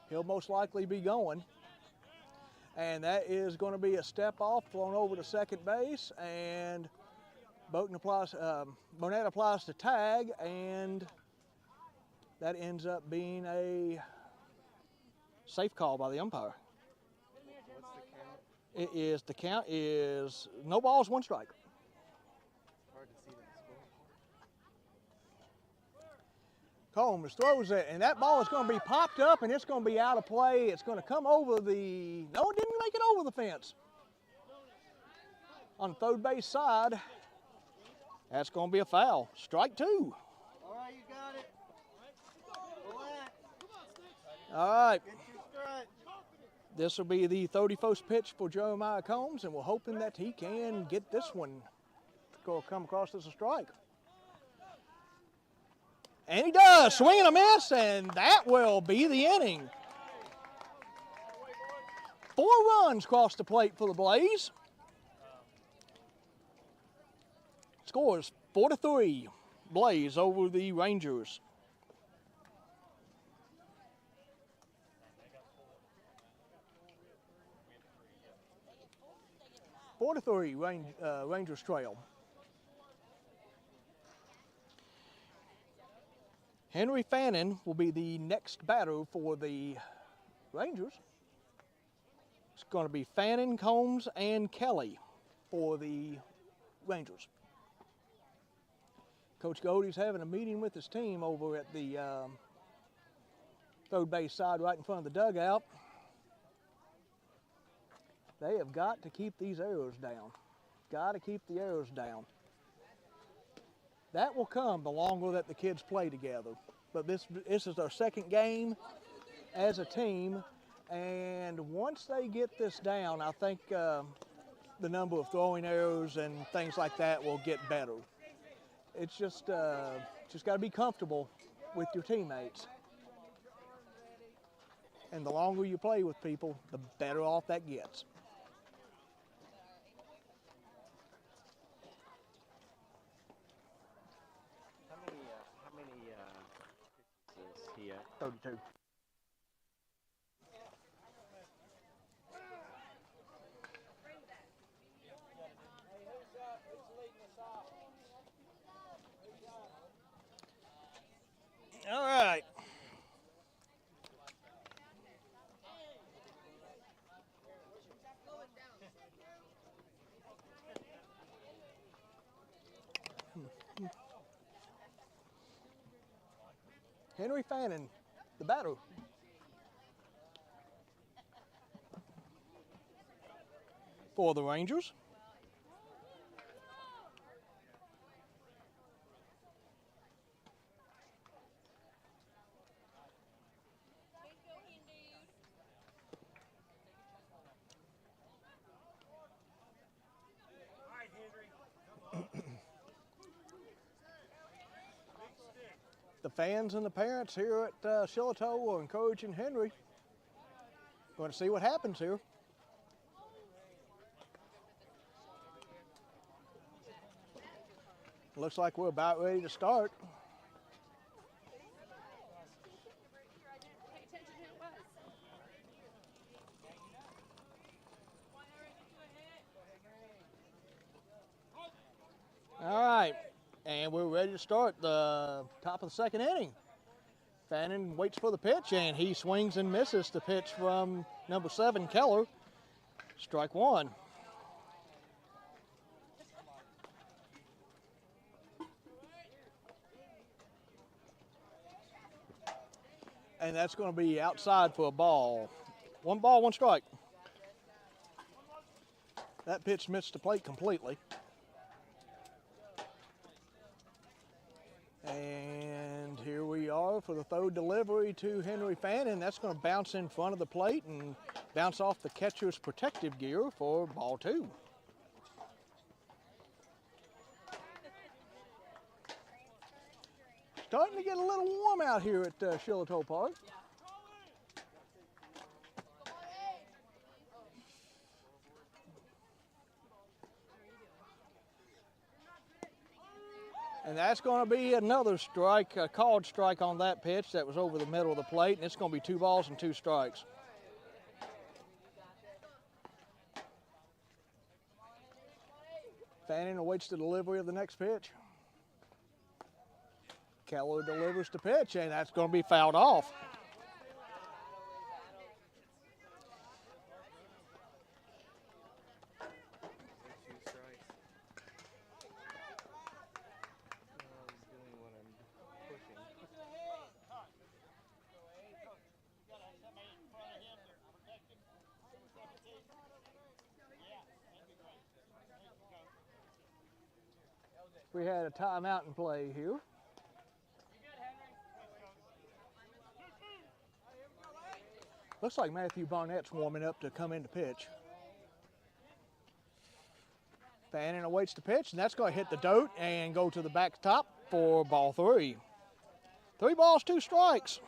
He'll most likely be going. And that is going to be a step off, thrown over to second base, and Bonnet applies the tag, and that ends up being a safe call by the umpire. What's the count? The count is no balls, one strike. Hard to see that score. Combs throws it, and that ball is going to be popped up, and it's going to be out of play. It's going to come over the, no, it didn't make it over the fence. On the third base side, that's going to be a foul. Strike two. All right, you got it. Relax. All right, Get your stretch. this will be the 31st pitch for Jeremiah Combs, and we're hoping that he can get this one to come across as a strike. And he does, swing and a miss, and that will be the inning. 4 runs cross the plate for the Blaze. Scores 4-3, Blaze over the Rangers. Four to three, Rangers trail. Henry Fannin will be the next batter for the Rangers. It's going to be Fannin, Combs, and Kelly for the Rangers. Coach Godey's having a meeting with his team over at the third base side right in front of the dugout. They have got to keep these errors down. Got to keep the errors down. That will come the longer that the kids play together. But this is their second game as a team, and once they get this down, I think the number of throwing errors and things like that will get better. It's just got to be comfortable with your teammates. And the longer you play with people, the better off that gets. How many pitches is he at? 32. All right. Henry Fannin, the batter. For the Rangers. The fans and the parents here at Shiloh are encouraging Henry. Going to see what happens here. Looks like we're about ready to start. All right, and we're ready to start the top of the second inning. Fannin waits for the pitch, and he swings and misses the pitch from number 7, Keller. Strike one. And that's going to be outside for a ball. 1 ball, 1 strike. That pitch missed the plate completely. And here we are for the throw delivery to Henry Fannin. That's going to bounce in front of the plate and bounce off the catcher's protective gear for ball 2. Starting to get a little warm out here at Shiloh Park. And that's going to be another strike, a called strike on that pitch that was over the middle of the plate, and it's going to be 2 balls and 2 strikes. Fannin awaits the delivery of the next pitch. Keller delivers the pitch, and that's going to be fouled off. We had a timeout in play here. Looks like Matthew Barnett's warming up to come in to pitch. Fannin awaits the pitch, and that's going to hit the dirt and go to the backstop for ball 3. 3 balls, 2 strikes.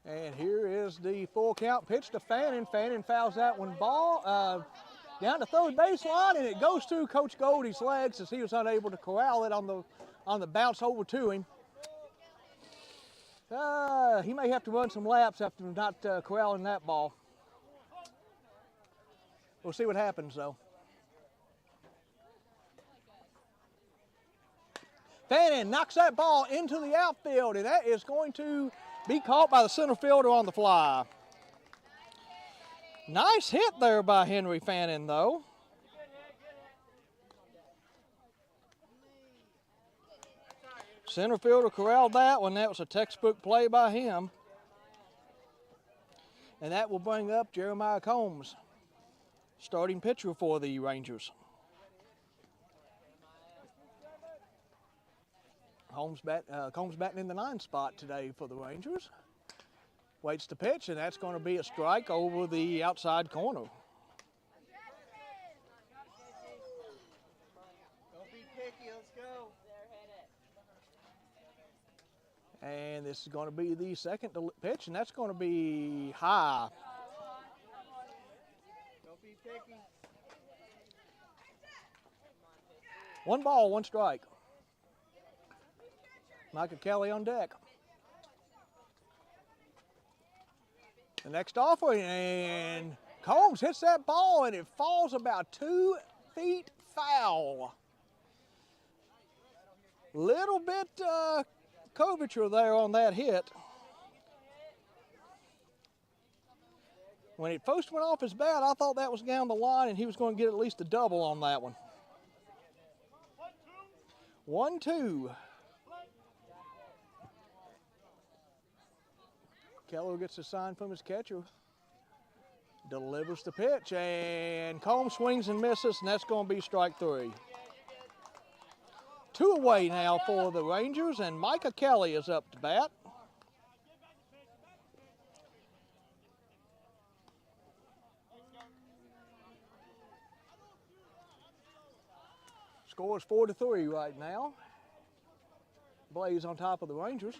And here is the full count pitch to Fannin. Fannin fouls that one ball down the third baseline, and it goes through Coach Goldie's legs as he was unable to corral it on the bounce over to him. He may have to run some laps after not corralling that ball. We'll see what happens though. Fannin knocks that ball into the outfield, and that is going to be caught by the center fielder on the fly. Nice hit there by Henry Fannin, though. Center fielder corralled that one. That was a textbook play by him. And that will bring up Jeremiah Combs, starting pitcher for the Rangers. Combs batting in the 9 spot today for the Rangers. Waits to pitch, and that's going to be a strike over the outside corner. Don't be picky, let's go. And this is going to be the second pitch, and that's going to be high. Don't be picky. 1 ball, 1 strike. Micah Kelly on deck. The next offering, and Combs hits that ball, and it falls about 2 feet foul. Little bit curvature there on that hit. When it first went off his bat, I thought that was down the line, and he was going to get at least a double on that one. 1-2. Keller gets a sign from his catcher. Delivers the pitch, and Combs swings and misses, and that's going to be strike 3. 2 away now for the Rangers, and Micah Kelly is up to bat. Score is 4-3 right now. Blaze on top of the Rangers.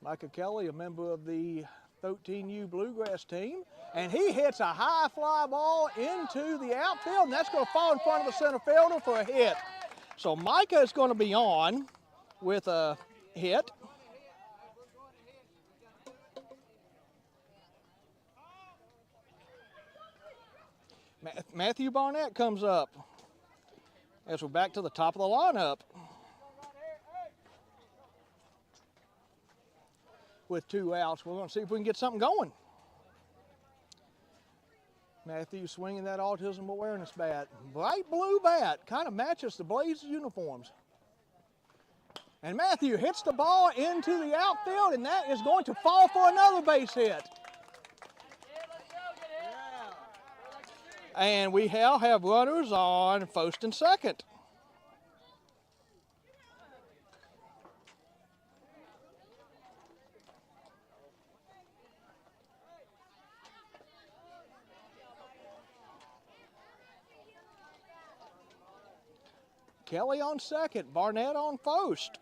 Micah Kelly, a member of the 13U Bluegrass team, and he hits a high fly ball into the outfield, and that's going to fall in front of the center fielder for a hit. So Micah is going to be on with a hit. Matthew Barnett comes up as we're back to the top of the lineup. with 2 outs. We're going to see if we can get something going. Matthew swinging that autism awareness bat. Bright blue bat, kind of matches the Blazers uniforms. And Matthew hits the ball into the outfield, and that is going to fall for another base hit. And we now have runners on first and second. Kelly on second, Barnett on first.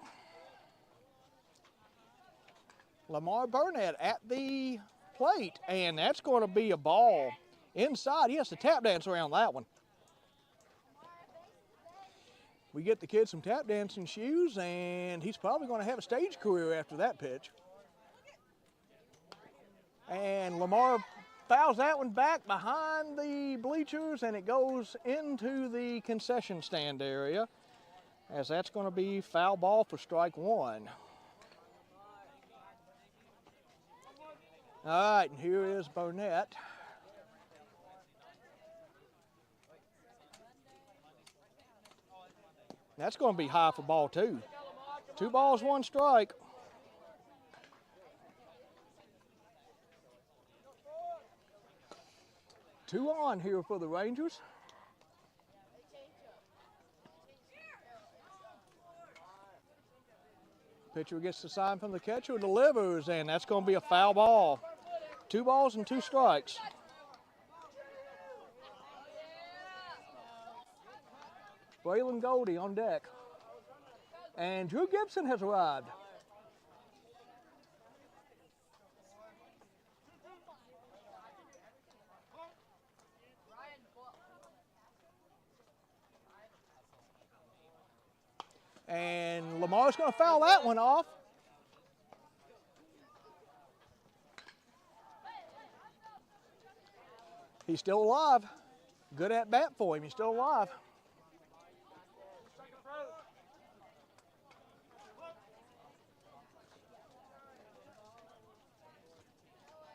Lamar Burnett at the plate, and that's going to be a ball inside. He has to tap dance around that one. We get the kid some tap dancing shoes, and he's probably going to have a stage career after that pitch. And Lamar fouls that one back behind the bleachers, and it goes into the concession stand area, as that's going to be foul ball for strike one. All right, and here is Burnett. That's going to be high for ball two. 2 balls, 1 strike. Two on here for the Rangers. Pitcher gets the sign from the catcher, delivers, and that's going to be a foul ball. 2 balls and 2 strikes. Braylon Goldie on deck. And Drew Gibson has arrived. And Lamar's going to foul that one off. He's still alive. Good at bat for him. He's still alive.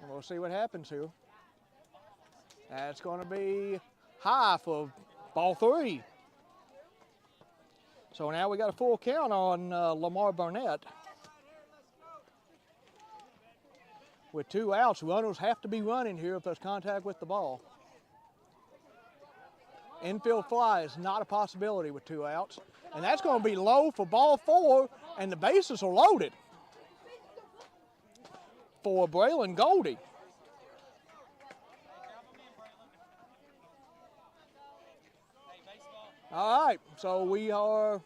And we'll see what happens here. That's going to be high for ball 3. So now we got a full count on Lamar Burnett. With 2 outs, runners have to be running here if there's contact with the ball. Infield fly is not a possibility with 2 outs. And that's going to be low for ball 4, and the bases are loaded for Braylon Goldie. All right, so we are,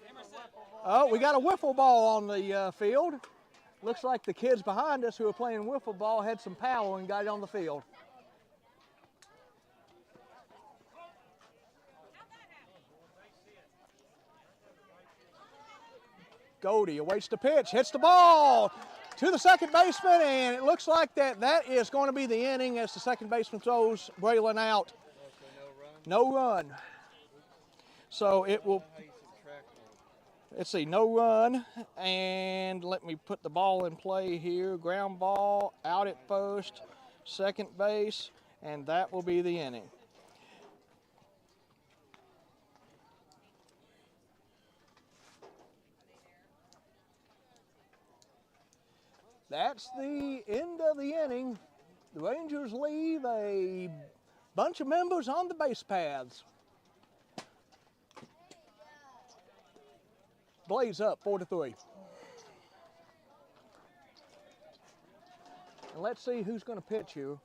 we got a wiffle ball on the field. Looks like the kids behind us who are playing wiffle ball had some power and got it on the field. Goldie awaits the pitch, hits the ball to the second baseman, and it looks like that is going to be the inning as the second baseman throws Braylon out. No run. So it will, let's see, no run, and let me put the ball in play here. Ground ball, out at first, second base, and that will be the inning. That's the end of the inning. The Rangers leave a bunch of members on the base paths. Blaze up 4-3. And let's see who's going to pitch here.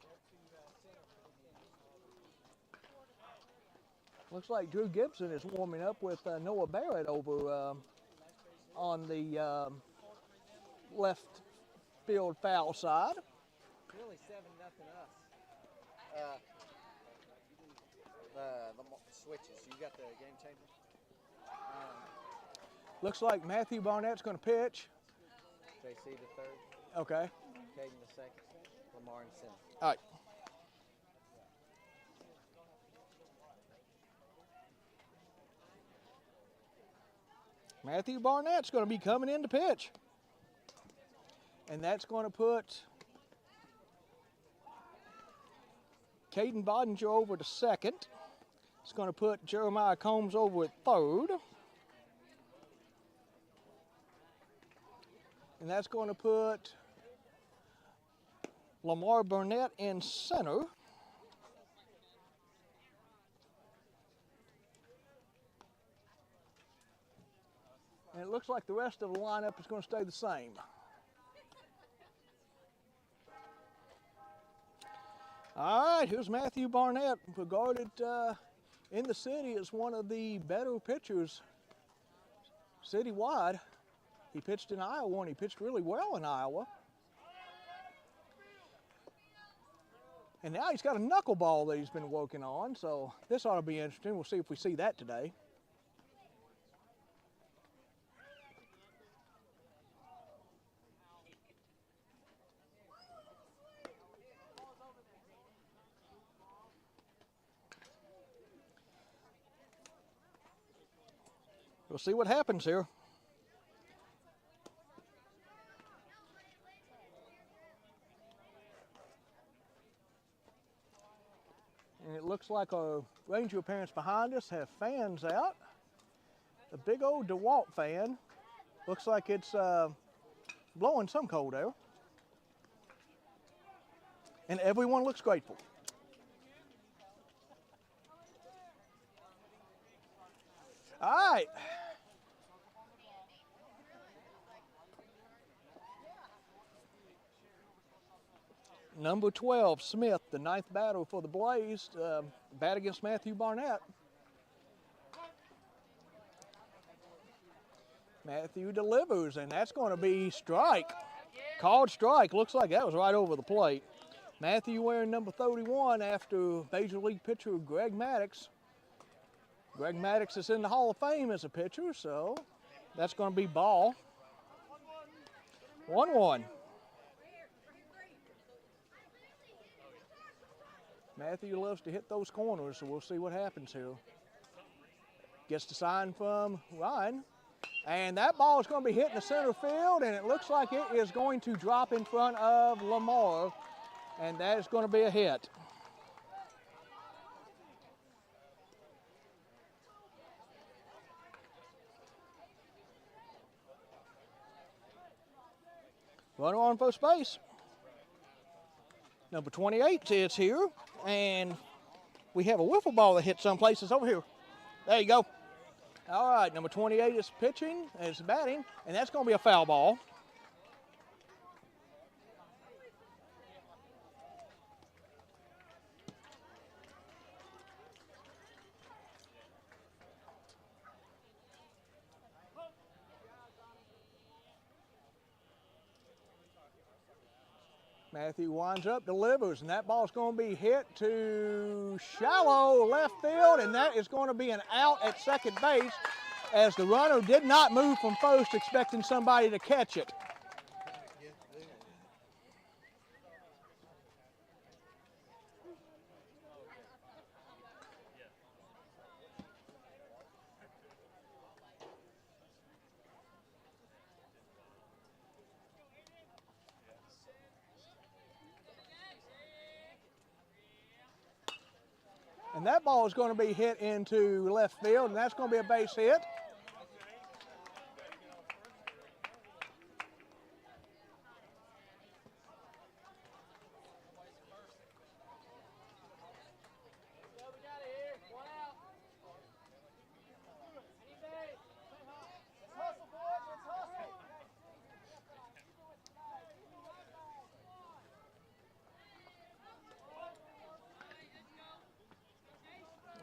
Looks like Drew Gibson is warming up with Noah Barrett over on the left field foul side. Really 7-0 us. The switches. You got the game changer? Looks like Matthew Barnett's going to pitch. JC the third. Okay. Caden the second. Lamar in center. All right. Matthew Barnett's going to be coming in to pitch. And that's going to put Caden Bodinger over to second. It's going to put Jeremiah Combs over at third. And that's going to put Lamar Burnett in center. And it looks like the rest of the lineup is going to stay the same. All right, here's Matthew Barnett, regarded in the city as one of the better pitchers citywide. He pitched in Iowa, and he pitched really well in Iowa. And now he's got a knuckleball that he's been working on, so this ought to be interesting. We'll see if we see that today. We'll see what happens here. And it looks like our Ranger parents behind us have fans out. The big old DeWalt fan. Looks like it's blowing some cold air. And everyone looks grateful. All right. Number 12, Smith, the ninth batter for the Blaze, bat against Matthew Barnett. Matthew delivers, and that's going to be strike. Called strike. Looks like that was right over the plate. Matthew wearing number 31 after Major League pitcher Greg Maddux. Greg Maddux is in the Hall of Fame as a pitcher, so that's going to be ball. 1-1. Matthew loves to hit those corners, so we'll see what happens here. Gets the sign from Ryan. And that ball is going to be hit in the center field, and it looks like it is going to drop in front of Lamar, and that is going to be a hit. Runner on first base. Number 28 is here, and we have a wiffle ball that hit some places over here. There you go. All right, number 28 is pitching, is batting, and that's going to be a foul ball. Matthew winds up, delivers, and that ball's going to be hit to shallow left field, and that is going to be an out at second base as the runner did not move from first expecting somebody to catch it. And that ball is going to be hit into left field, and that's going to be a base hit.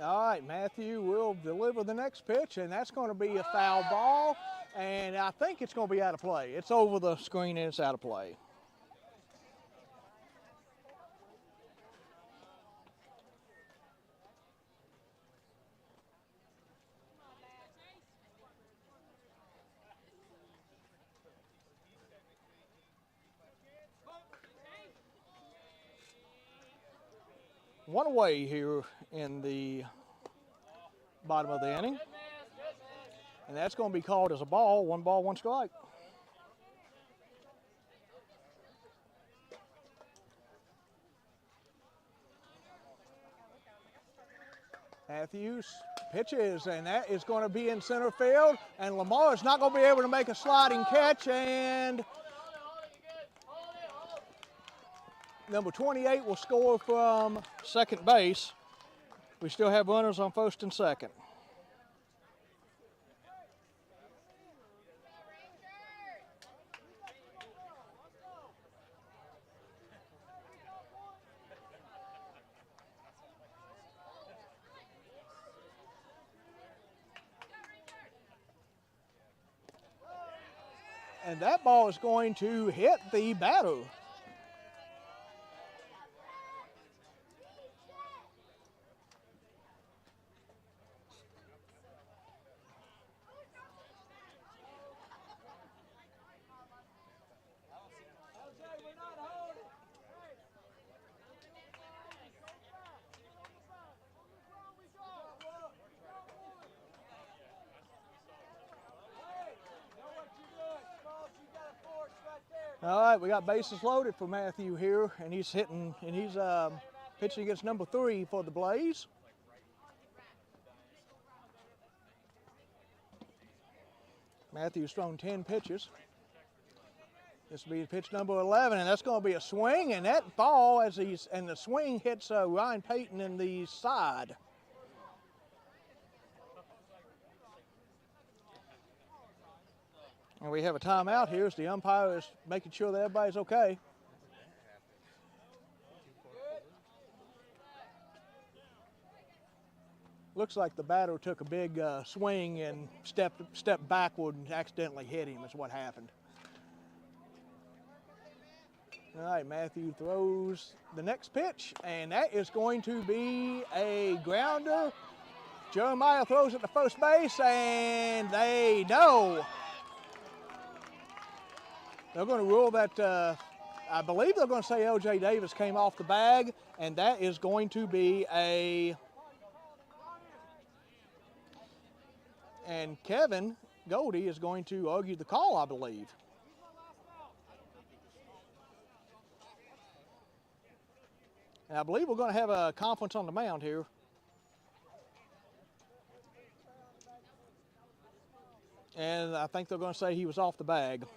All right, Matthew will deliver the next pitch, and that's going to be a foul ball, and I think it's going to be out of play. It's over the screen, and it's out of play. One away here in the bottom of the inning. And that's going to be called as a ball. 1 ball, 1 strike. Matthews pitches, and that is going to be in center field, and Lamar is not going to be able to make a sliding catch, and number 28 will score from second base. We still have runners on first and second. And that ball is going to hit the batter. All right, we got bases loaded for Matthew here, and he's pitching against number 3 for the Blaze. Matthew's thrown 10 pitches. This will be pitch number 11, and that's going to be a swing, and that ball and the swing hits Ryan Payton in the side. And we have a timeout here as the umpire is making sure that everybody's okay. Looks like the batter took a big swing and stepped backward and accidentally hit him is what happened. All right, Matthew throws the next pitch, and that is going to be a grounder. Jeremiah throws it to first base, and they know. They're going to rule that, I believe they're going to say L.J. Davis came off the bag, and that is going to be and Kevin Goldie is going to argue the call, I believe. And I believe we're going to have a conference on the mound here. And I think they're going to say he was off the bag.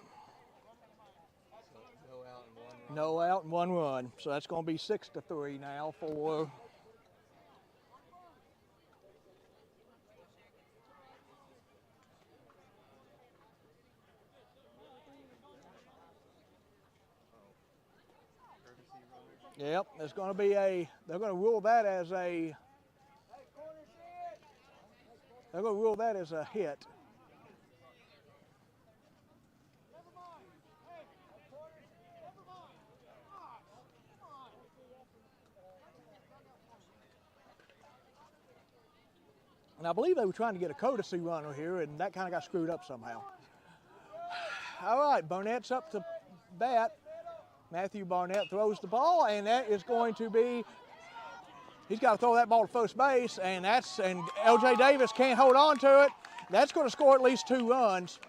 No out and 1 run. So that's going to be 6-3 now for Yep, there's going to be they're going to rule that as a hit. And I believe they were trying to get a courtesy runner here, and that kind of got screwed up somehow. All right, Barnett's up to bat. Matthew Barnett throws the ball, and that is going to be, he's got to throw that ball to first base, and L.J. Davis can't hold on to it. That's going to score at least 2 runs.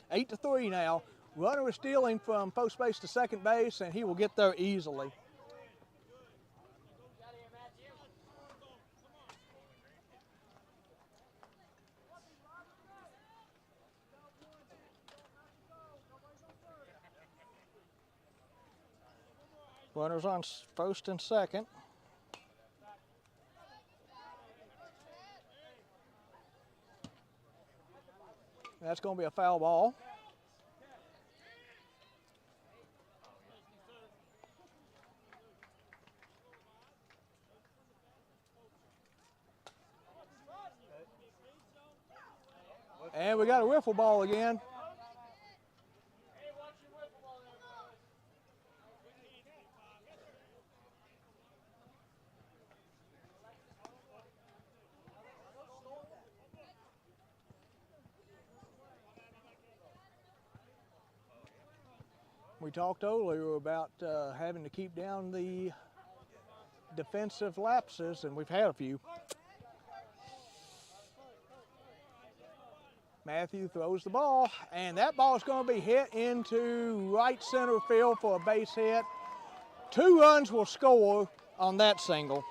Eight to 3 now. Runner is stealing from first base to second base, and he will get there easily. Runners on first and second. That's going to be a foul ball. And we got a wiffle ball again. We talked earlier about having to keep down the defensive lapses, and we've had a few. Matthew throws the ball, and that ball is going to be hit into right center field for a base hit. 2 runs will score on that single.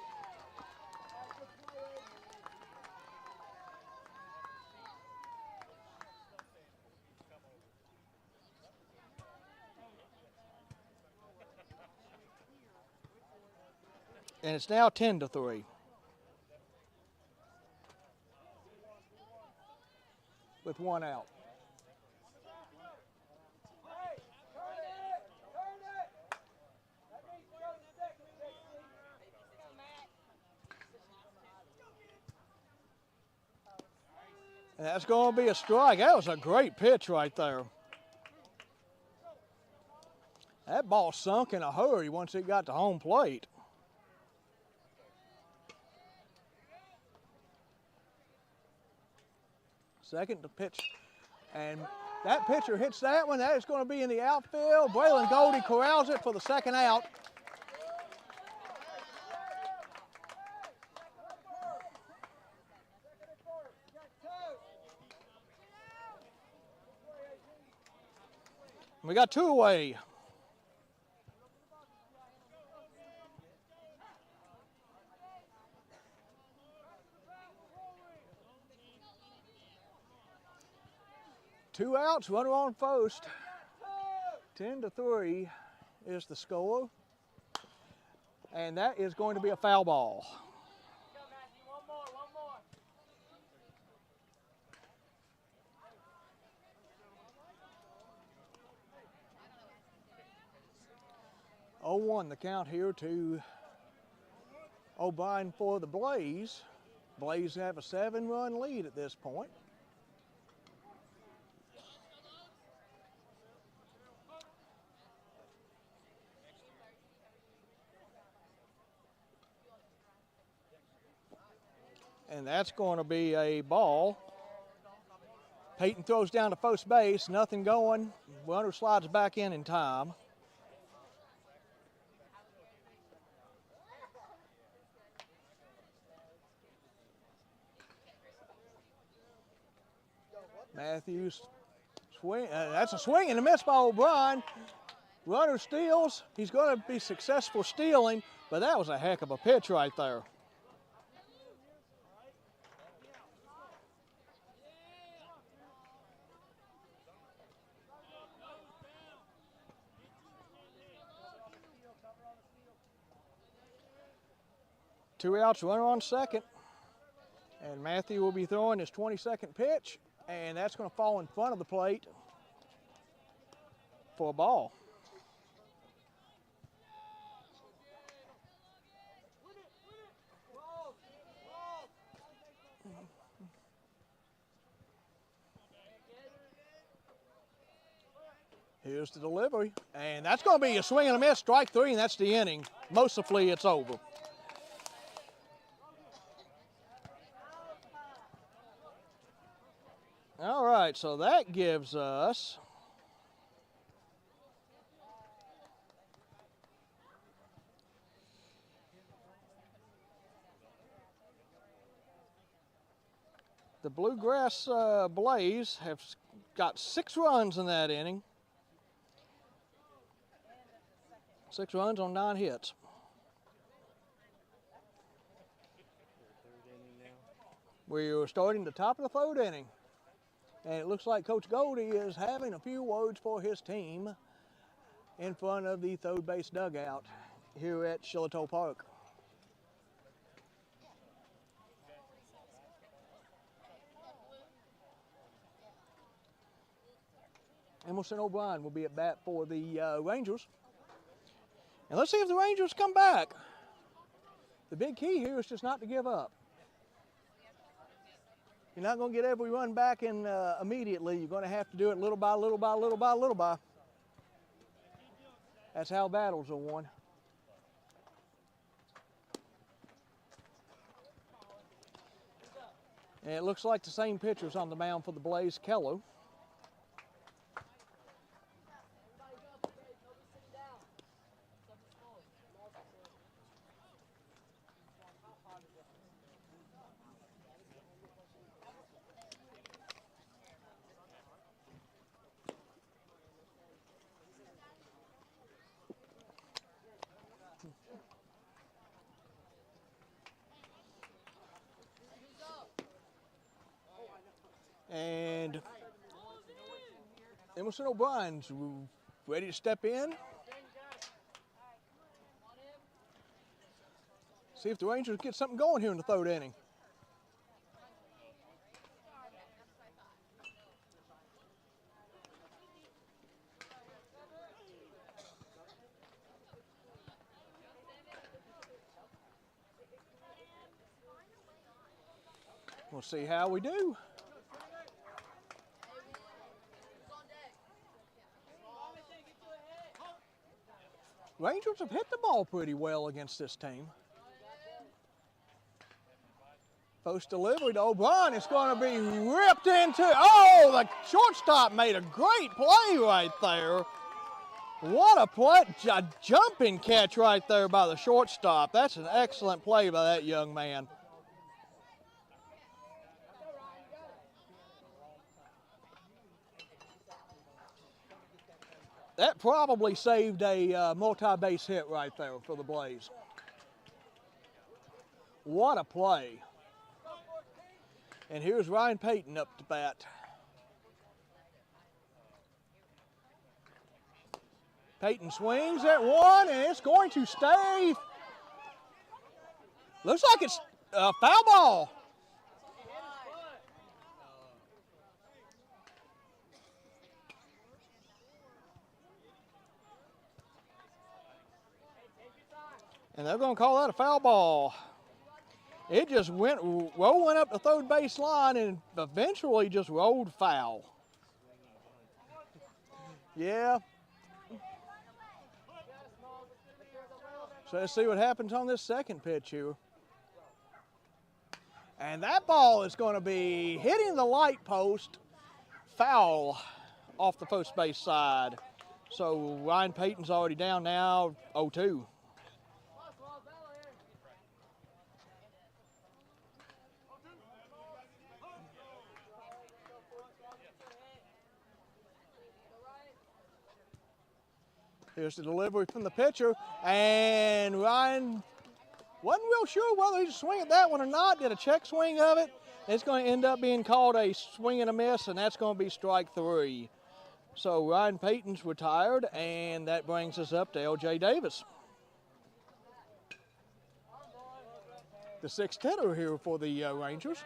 And it's now 10-3. With 1 out. And that's going to be a strike. That was a great pitch right there. That ball sunk in a hurry once it got to home plate. Second to pitch, and that pitcher hits that one. That is going to be in the outfield. Braylon Goldie corrals it for the 2nd out. We got 2 away. Two outs, runner on first. 10-3 is the score. And that is going to be a foul ball. Oh, 1 the count here to O'Brien for the Blaze. Blaze have a 7-run lead at this point. And that's going to be a ball. Peyton throws down to first base, nothing going. Runner slides back in time. Matthews swing. That's a swing and a miss by O'Brien. Runner steals. He's going to be successful stealing, but that was a heck of a pitch right there. Two outs, runner on second. And Matthew will be throwing his 22nd pitch, and that's going to fall in front of the plate for a ball. Here's the delivery, and that's going to be a swing and a miss, strike 3, and that's the inning. Mercifully, it's over. All right, so that gives us the Bluegrass Blaze have got 6 runs in that inning. 6 runs on 9 hits. We're starting the top of the 3rd inning. And it looks like Coach Goldie is having a few words for his team in front of the third base dugout here at Shiloh Park. Emerson O'Brien will be at bat for the Rangers. And let's see if the Rangers come back. The big key here is just not to give up. You're not going to get every run back in immediately. You're going to have to do it little by little by little by little by. That's how battles are won. And it looks like the same pitcher's on the mound for the Blaze, Keller. Emerson O'Brien's ready to step in. See if the Rangers get something going here in the third inning. We'll see how we do. Rangers have hit the ball pretty well against this team. Post delivery to O'Brien. It's going to be ripped into. Oh, the shortstop made a great play right there. What a play, a jumping catch right there by the shortstop. That's an excellent play by that young man. That probably saved a multi-base hit right there for the Blaze. What a play. And here's Ryan Payton up to bat. Payton swings at one, and it's going to stay. Looks like it's a foul ball. And they're going to call that a foul ball. It just went rolling up the third base line and eventually just rolled foul. Yeah. So let's see what happens on this second pitch here. And that ball is going to be hitting the light post, foul off the first base side. So Ryan Payton's already down now, 0-2. Here's the delivery from the pitcher, and Ryan wasn't real sure whether he'd swing at that one or not. Did a check swing of it. It's going to end up being called a swing and a miss, and that's going to be strike 3. So Ryan Payton's retired, and that brings us up to L.J. Davis. The sixth hitter here for the Rangers.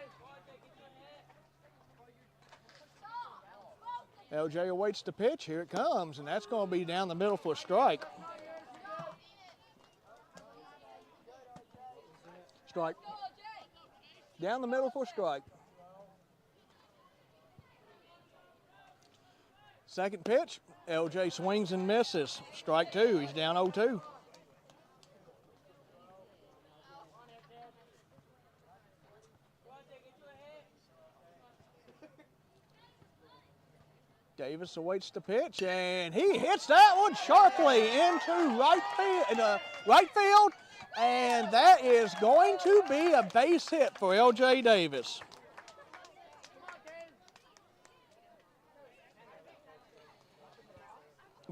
LJ awaits the pitch. Here it comes, and that's going to be down the middle for a strike. Strike. Down the middle for a strike. Second pitch, LJ swings and misses. Strike 2. He's down 0-2. Davis awaits the pitch, and he hits that one sharply into right field, and that is going to be a base hit for L.J. Davis.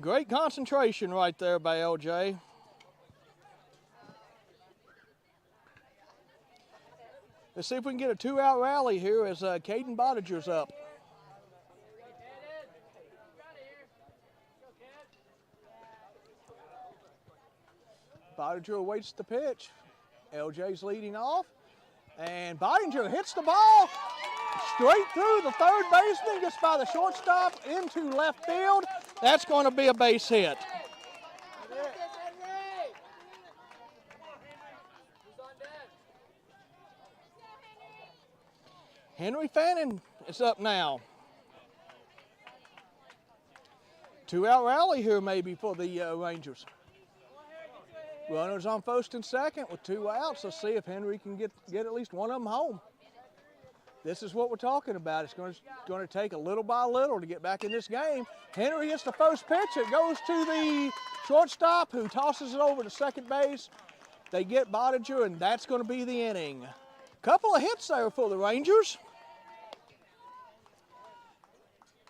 Great concentration right there by L.J. Let's see if we can get a 2-out rally here as Caden Bottager's up. Bottager awaits the pitch. LJ's leading off. And Bottager hits the ball straight through the third baseman, gets by the shortstop into left field. That's going to be a base hit. Henry Fannin is up now. 2-out rally here maybe for the Rangers. Runners on first and second with 2 outs. Let's see if Henry can get at least one of them home. This is what we're talking about. It's going to take a little by little to get back in this game. Henry hits the first pitch. It goes to the shortstop who tosses it over to second base. They get Bottager, and that's going to be the inning. Couple of hits there for the Rangers.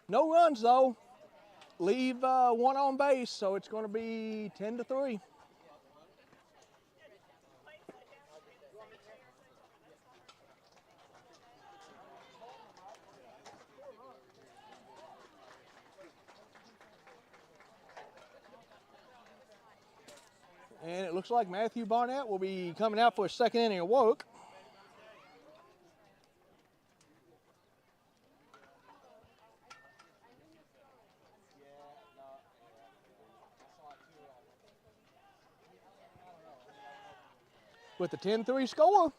No runs, though. Leave one on base, so it's going to be 10-3. And it looks like Matthew Barnett will be coming out for his second inning of work. With the 10-3 score.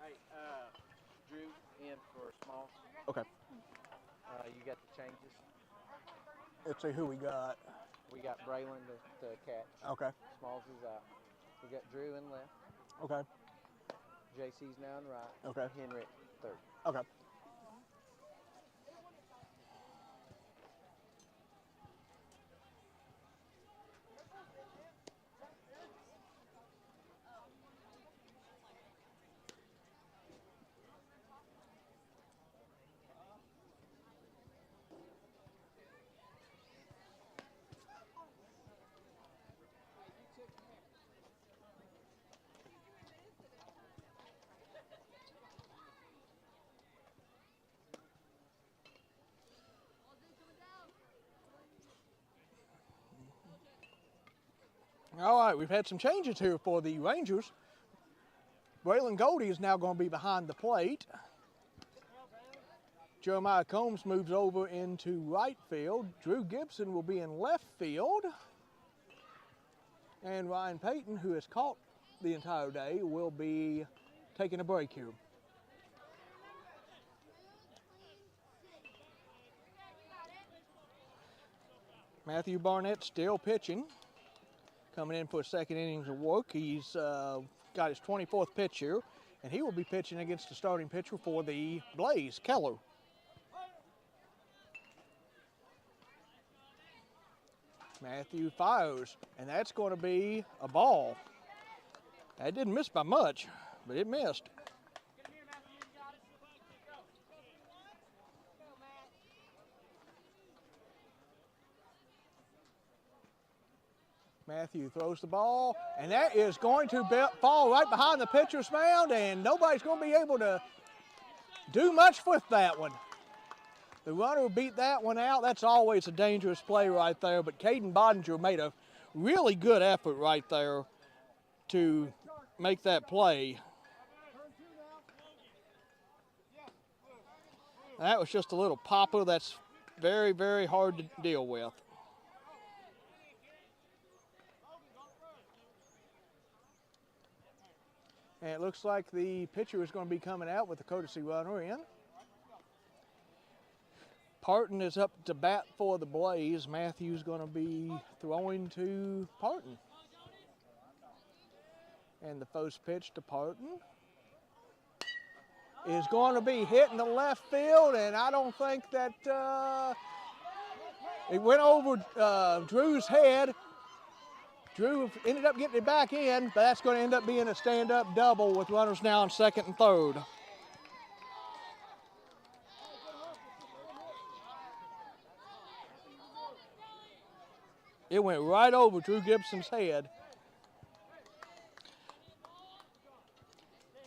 Hey, Drew in for Smalls. Okay. You got the changes. Let's see who we got. We got Braylon to catch. Okay. Smalls is out. We got Drew in left. Okay. JC's now in right. Okay. Henry third. Okay. All right, we've had some changes here for the Rangers. Braylon Goldie is now going to be behind the plate. Jeremiah Combs moves over into right field. Drew Gibson will be in left field. And Ryan Payton, who has caught the entire day, will be taking a break here. Matthew Barnett still pitching. Coming in for his second innings of work. He's got his 24th pitch here, and he will be pitching against the starting pitcher for the Blaze, Keller. Matthew fires, and that's going to be a ball. That didn't miss by much, but it missed. Matthew throws the ball, and that is going to fall right behind the pitcher's mound, and nobody's going to be able to do much with that one. The runner beat that one out. That's always a dangerous play right there, but Caden Bodinger made a really good effort right there to make that play. That was just a little popper that's very, very hard to deal with. And it looks like the pitcher is going to be coming out with the courtesy runner in. Parton is up to bat for the Blaze. Matthew's going to be throwing to Parton. And the first pitch to Parton is going to be hit in the left field, and I don't think that it went over Drew's head. Drew ended up getting it back in, but that's going to end up being a stand-up double with runners now on second and third. It went right over Drew Gibson's head.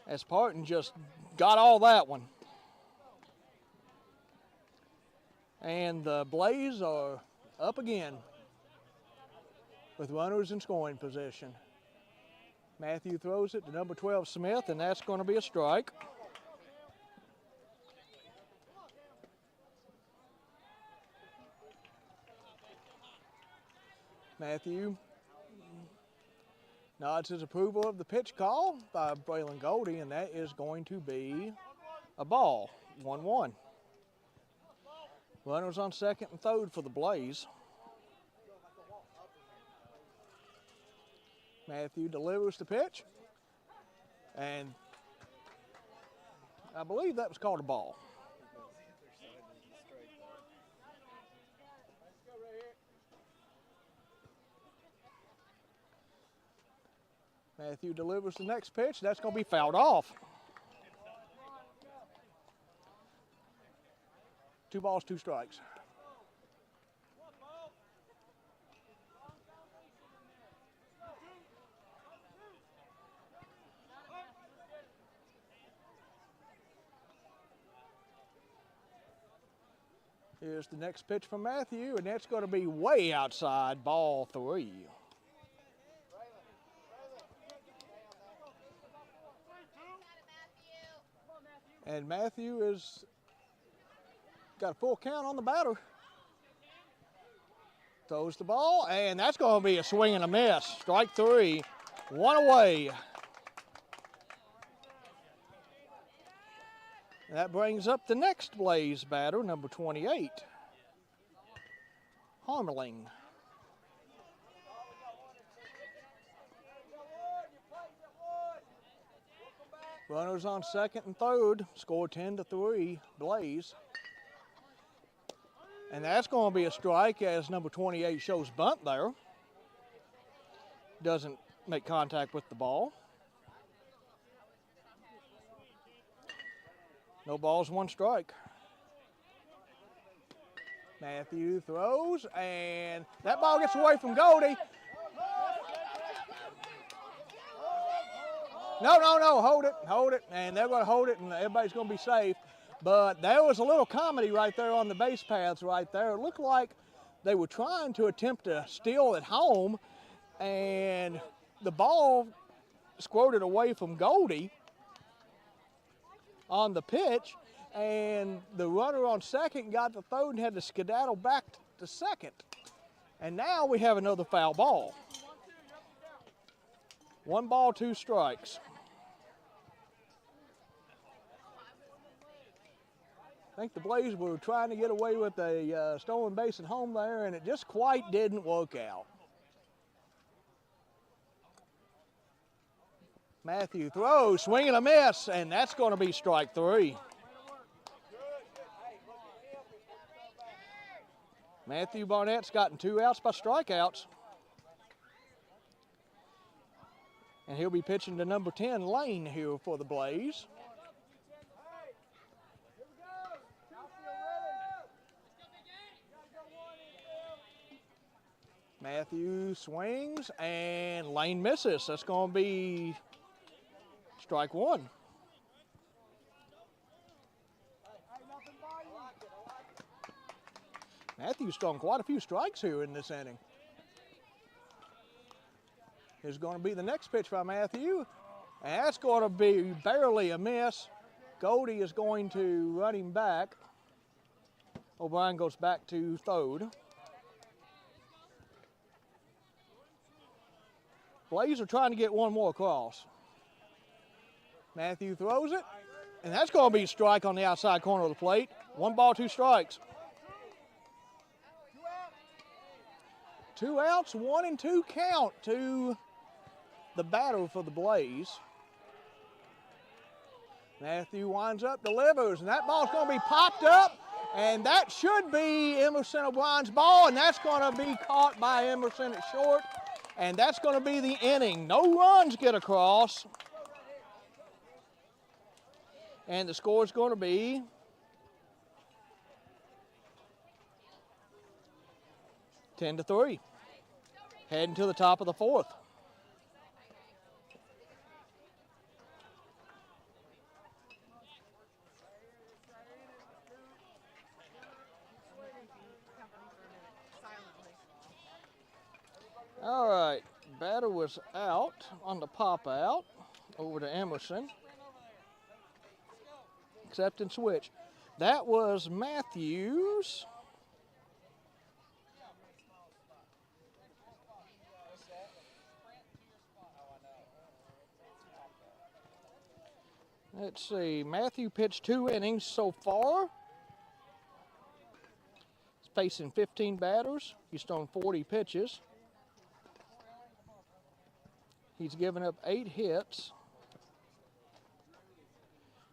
As Parton just got all that one. And the Blaze are up again with runners in scoring position. Matthew throws it to number 12, Smith, and that's going to be a strike. Matthew nods his approval of the pitch call by Braylon Goldie, and that is going to be a ball, 1-1. Runners on second and third for the Blaze. Matthew delivers the pitch, and I believe that was called a ball. Matthew delivers the next pitch. That's going to be fouled off. 2 balls, 2 strikes. Here's the next pitch from Matthew, and that's going to be way outside, ball 3. And Matthew has got a full count on the batter. Throws the ball, and that's going to be a swing and a miss. Strike 3, 1 away. That brings up the next Blaze batter, number 28, Harmeling. Runners on second and third, score 10-3, Blaze. And that's going to be a strike as number 28 shows bunt there. Doesn't make contact with the ball. No balls, 1 strike. Matthew throws, and that ball gets away from Goldie. No, hold it. And they're going to hold it, and everybody's going to be safe. But there was a little comedy right there on the base paths right there. It looked like they were trying to attempt to steal at home, and the ball squirted away from Goldie on the pitch, and the runner on second got the throw and had to skedaddle back to second. And now we have another foul ball. 1 ball, 2 strikes. I think the Blaze were trying to get away with a stolen base at home there, and it just quite didn't work out. Matthew throws, swing and a miss, and that's going to be strike 3. Matthew Barnett's gotten 2 outs by strikeouts. And he'll be pitching to number 10, Lane, here for the Blaze. Matthew swings, and Lane misses. That's going to be strike 1. Matthew's thrown quite a few strikes here in this inning. Here's going to be the next pitch by Matthew, and that's going to be barely a miss. Goldie is going to run him back. O'Brien goes back to third. Blaze are trying to get 1 more across. Matthew throws it, and that's going to be a strike on the outside corner of the plate. 1 ball, 2 strikes. 2 outs, 1 and 2 count to the batter for the Blaze. Matthew winds up, delivers, and that ball's going to be popped up, and that should be Emerson O'Brien's ball, and that's going to be caught by Emerson at short, and that's going to be the inning. No runs get across, and the score is going to be 10-3. Heading to the top of the 4th. All right, batter was out on the pop out over to Emerson. Accept and switch. That was Matthews. Let's see, Matthew pitched 2 innings so far. He's facing 15 batters. He's thrown 40 pitches. He's given up 8 hits.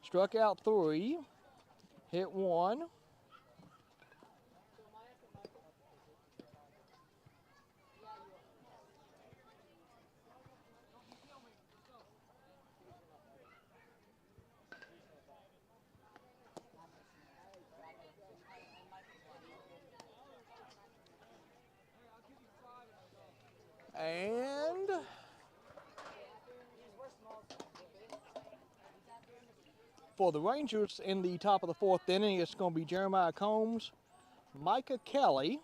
Struck out 3, hit 1. for the Rangers in the top of the fourth inning, it's going to be Jeremiah Combs, Micah Kelly,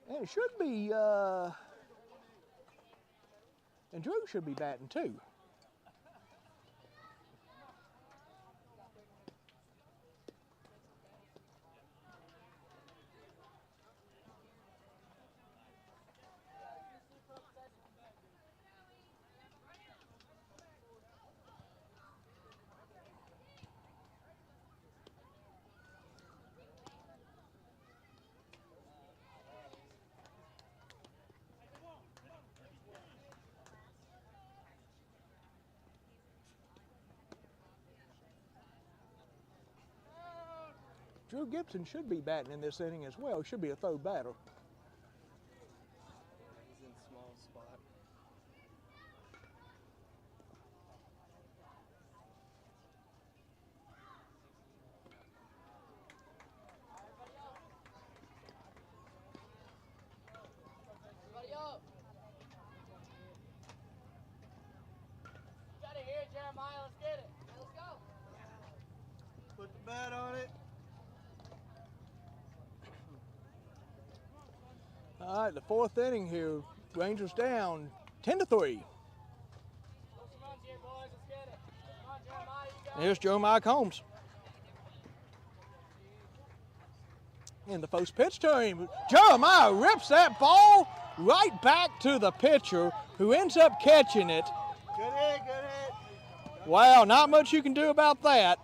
and it should be, and Drew should be batting too. Drew Gibson should be batting in this inning as well. Should be a third batter. He's in small spot. Everybody up. Get it here, Jeremiah. Let's get it. Let's go. Put the bat on it. All right, the fourth inning here. Rangers down 10-3. Let's run here, boys. Let's get it. Come on, Jeremiah. You got And here's Jeremiah Combs. In the first pitch to him, Jeremiah rips that ball right back to the pitcher, who ends up catching it. Good hit, good hit. Wow, not much you can do about that.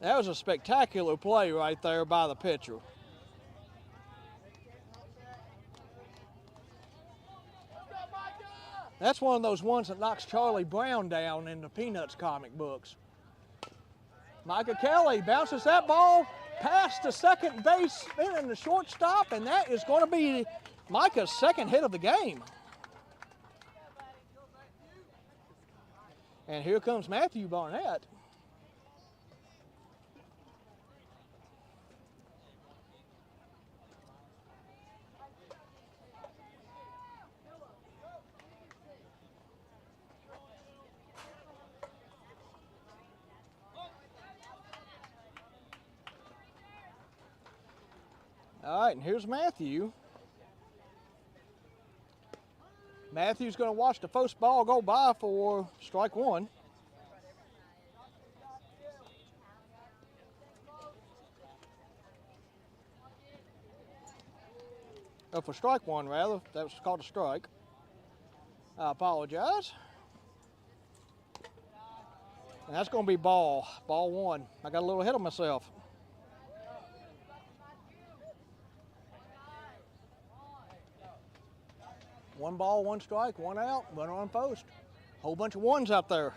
That was a spectacular play right there by the pitcher. That's one of those ones that knocks Charlie Brown down in the Peanuts comic books. Micah Kelly bounces that ball past the second base and the shortstop, and that is going to be Micah's second hit of the game. And here comes Matthew Barnett. All right, and here's Matthew. Matthew's going to watch the first ball go by for strike one. Oh, for strike one, rather. That was called a strike. I apologize. And that's going to be ball one. I got a little ahead of myself. One ball, one strike, one out, runner on post. Whole bunch of ones out there.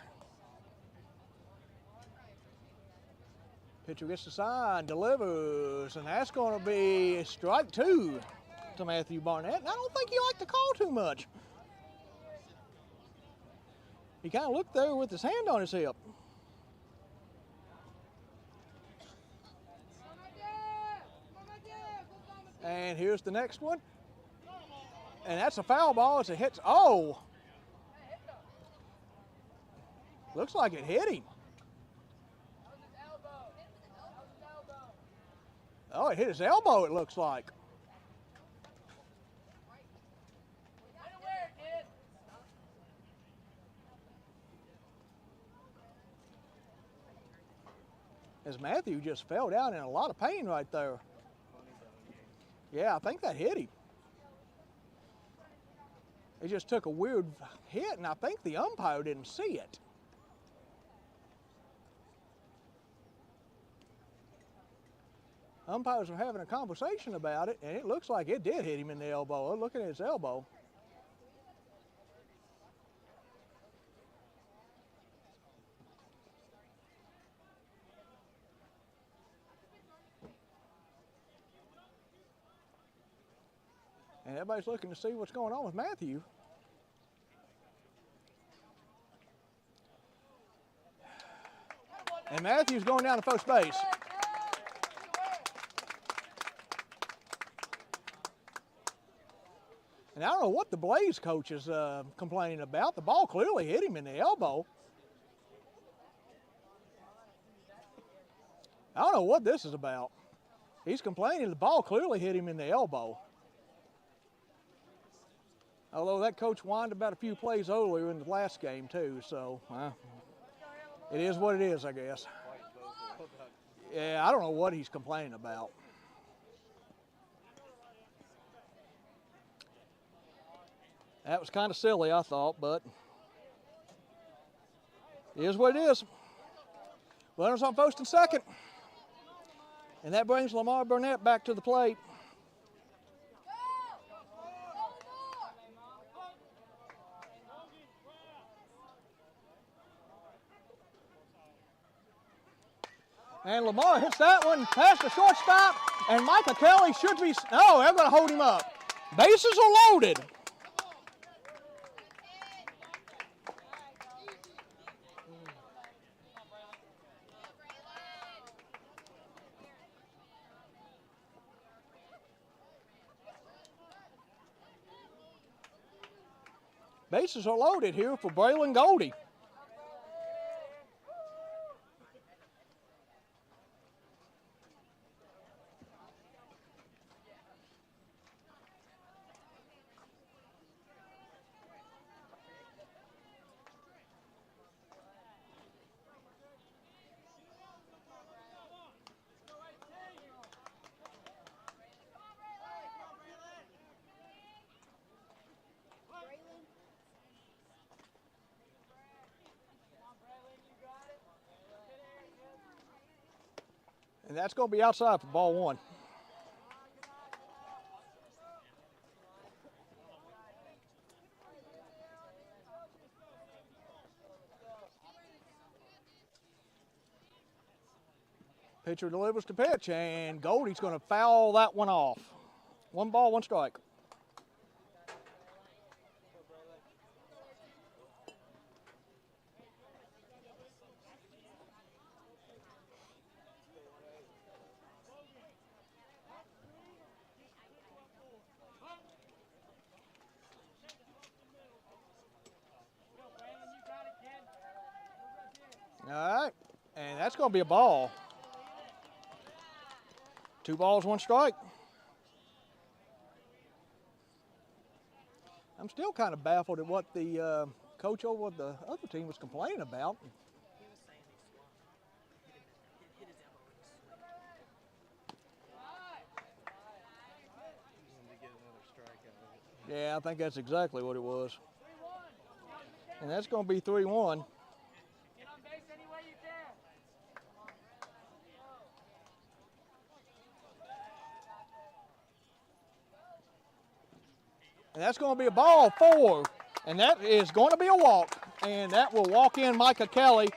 Pitcher gets the sign, delivers, and that's going to be strike two to Matthew Barnett. And I don't think he liked the call too much. He kind of looked there with his hand on his hip. And here's the next one. And that's a foul ball as it hits. Oh! Looks like it hit him. Oh, it hit his elbow, it looks like. As Matthew just fell down in a lot of pain right there. Yeah, I think that hit him. It just took a weird hit, and I think the umpire didn't see it. Umpires were having a conversation about it, and it looks like it did hit him in the elbow. Looking at his elbow. And everybody's looking to see what's going on with Matthew. And Matthews going down to first base. And I don't know what the Blaze coach is complaining about. The ball clearly hit him in the elbow. I don't know what this is about. He's complaining the ball clearly hit him in the elbow. Although that coach whined about a few plays earlier in the last game too, so it is what it is, I guess. Yeah, I don't know what he's complaining about. That was kind of silly, I thought, but it is what it is. Runners on first and second. And that brings Lamar Burnett back to the plate. And Lamar hits that one past the shortstop, and Micah Kelly should be, no, they're going to hold him up. Bases are loaded. Bases are loaded here for Braylon Goldie. And that's going to be outside for ball one. Pitcher delivers to pitch, and Goldie's going to foul that one off. 1 ball, 1 strike. All right, and that's going to be a ball. 2 balls, 1 strike. I'm still kind of baffled at what the coach over the other team was complaining about. Yeah, I think that's exactly what it was. And that's going to be 3-1. And that's going to be a ball 4. And that is going to be a walk. And that will walk in Micah Kelly.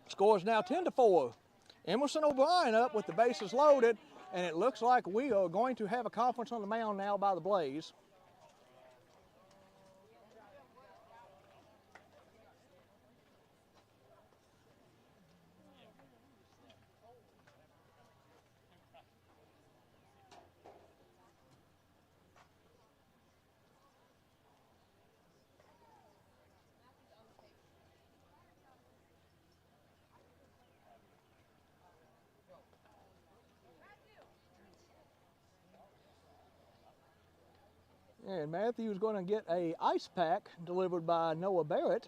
Score is now 10-4. Emerson O'Brien up with the bases loaded. And it looks like we are going to have a conference on the mound now by the Blaze. And Matthew's going to get a ice pack delivered by Noah Barrett.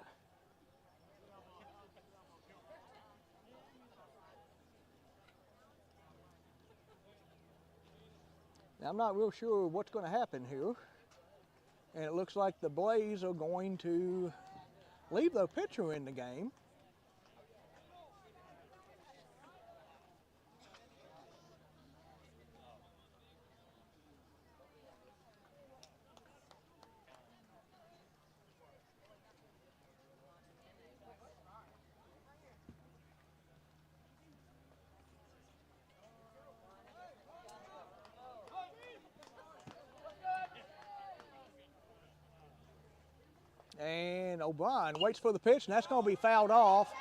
Now, I'm not real sure what's going to happen here. And it looks like the Blaze are going to leave their pitcher in the game. And and O'Brien waits for the pitch, and that's going to be fouled off,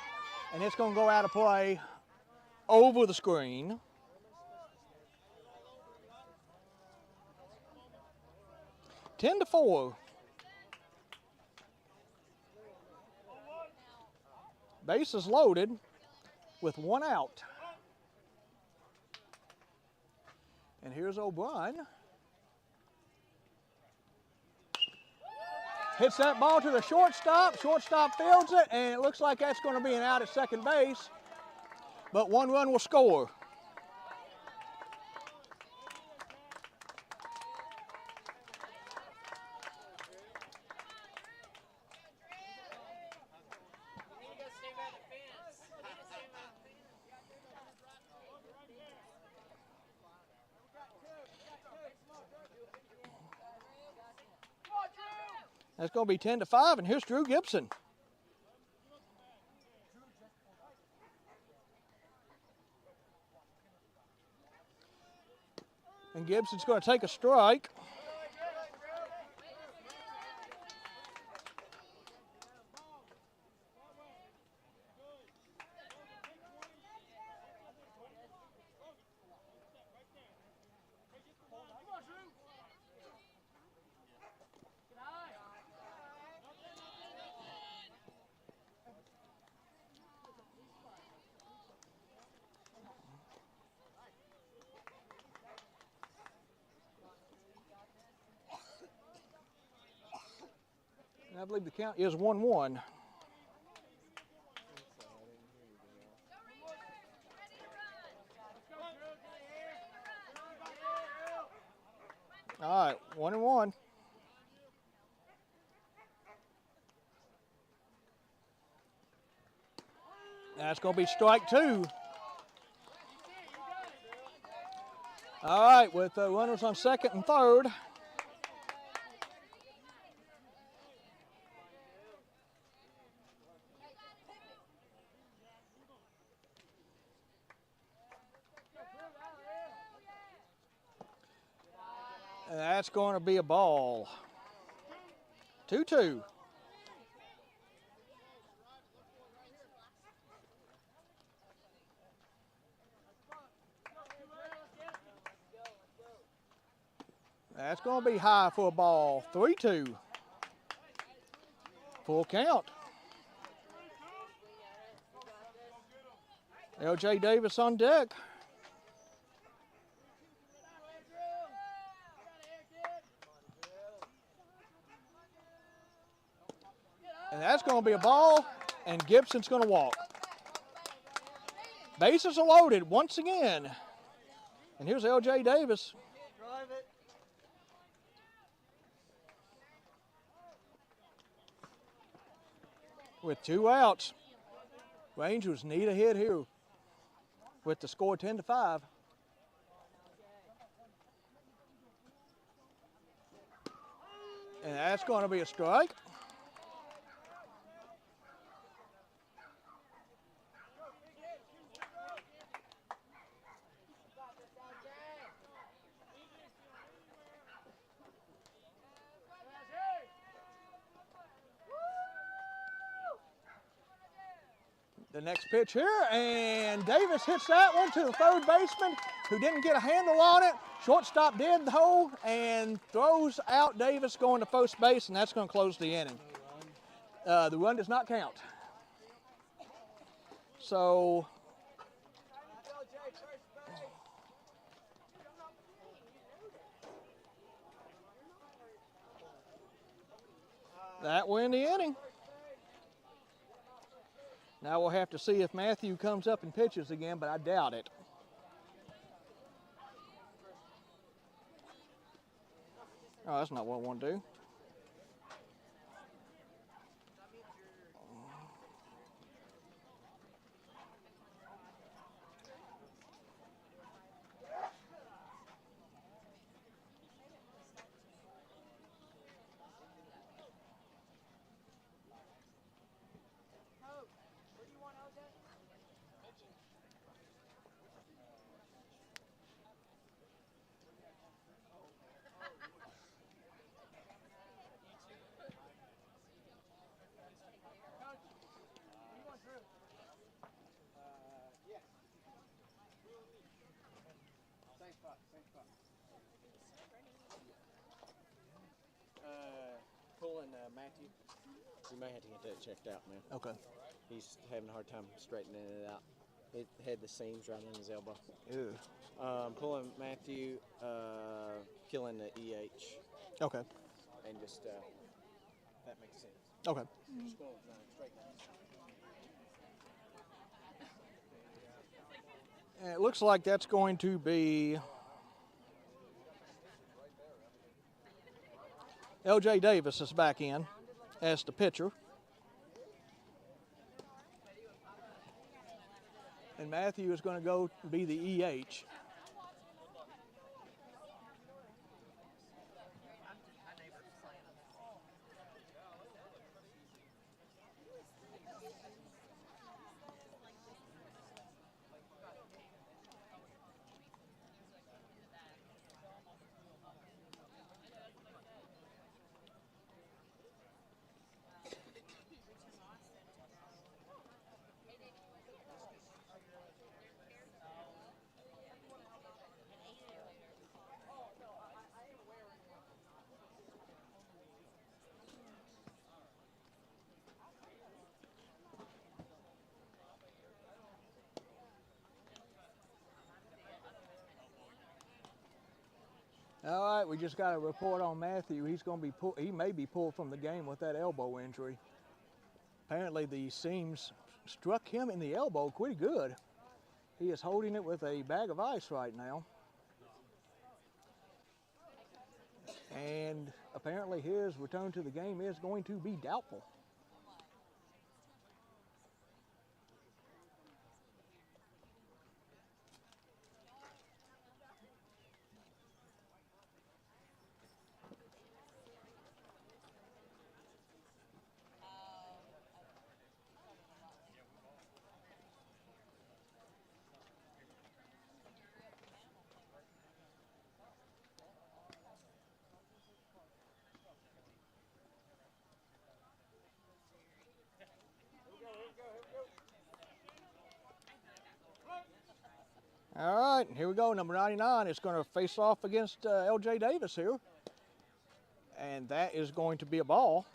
and it's going to go out of play over the screen. Ten to 4. Bases loaded with one out. And here's O'Brien. Hits that ball to the shortstop. Shortstop fields it, and it looks like that's going to be an out at second base. But one run will score. That's going to be 10 to 5, and here's Drew Gibson. And Gibson's going to take a strike. And I believe the count is 1-1. All right, 1-1. That's going to be strike two. All right, with runners on second and third. And that's going to be a ball. 2-2. That's going to be high for a ball. 3-2. Full count. L.J. Davis on deck. And that's going to be a ball, and Gibson's going to walk. Bases are loaded once again. And here's L.J. Davis. Drive it. With two outs. Rangers need a hit here with the score 10 to 5. And that's going to be a strike. The next pitch here, and Davis hits that one to the third baseman, who didn't get a handle on it. Shortstop did though, and throws out Davis going to first base, and that's going to close the inning. The run does not count. So that will end the inning. Now we'll have to see if Matthew comes up and pitches again, but I doubt it. Oh, that's not what I want to do. Same spot, same spot. Pulling Matthew. You may have to get that checked out, man. Okay. He's having a hard time straightening it out. It had the seams right in his elbow. Ew. Pulling Matthew, killing the EH, Okay. and just that makes sense. Okay. Just go straighten out. And it looks like that's going to be LJ Davis is back in as the pitcher. And Matthew is going to go be the EH. All right, we just got a report on Matthew. He's going to be he may be pulled from the game with that elbow injury. Apparently the seams struck him in the elbow pretty good. He is holding it with a bag of ice right now. And apparently his return to the game is going to be doubtful. All right, here we go. Number 99 is going to face off against LJ Davis here. And that is going to be a ball.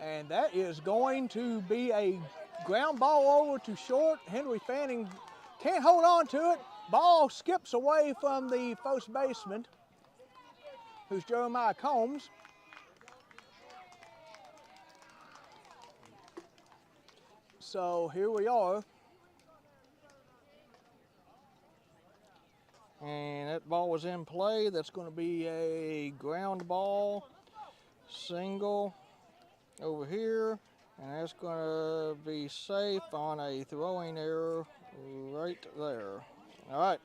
And that is going to be a ground ball over to short. Henry Fanning can't hold on to it. Ball skips away from the first baseman, who's Jeremiah Combs. So here we are. And that ball was in play. That's going to be a ground ball, single over here. And that's going to be safe on a throwing error right there. All right.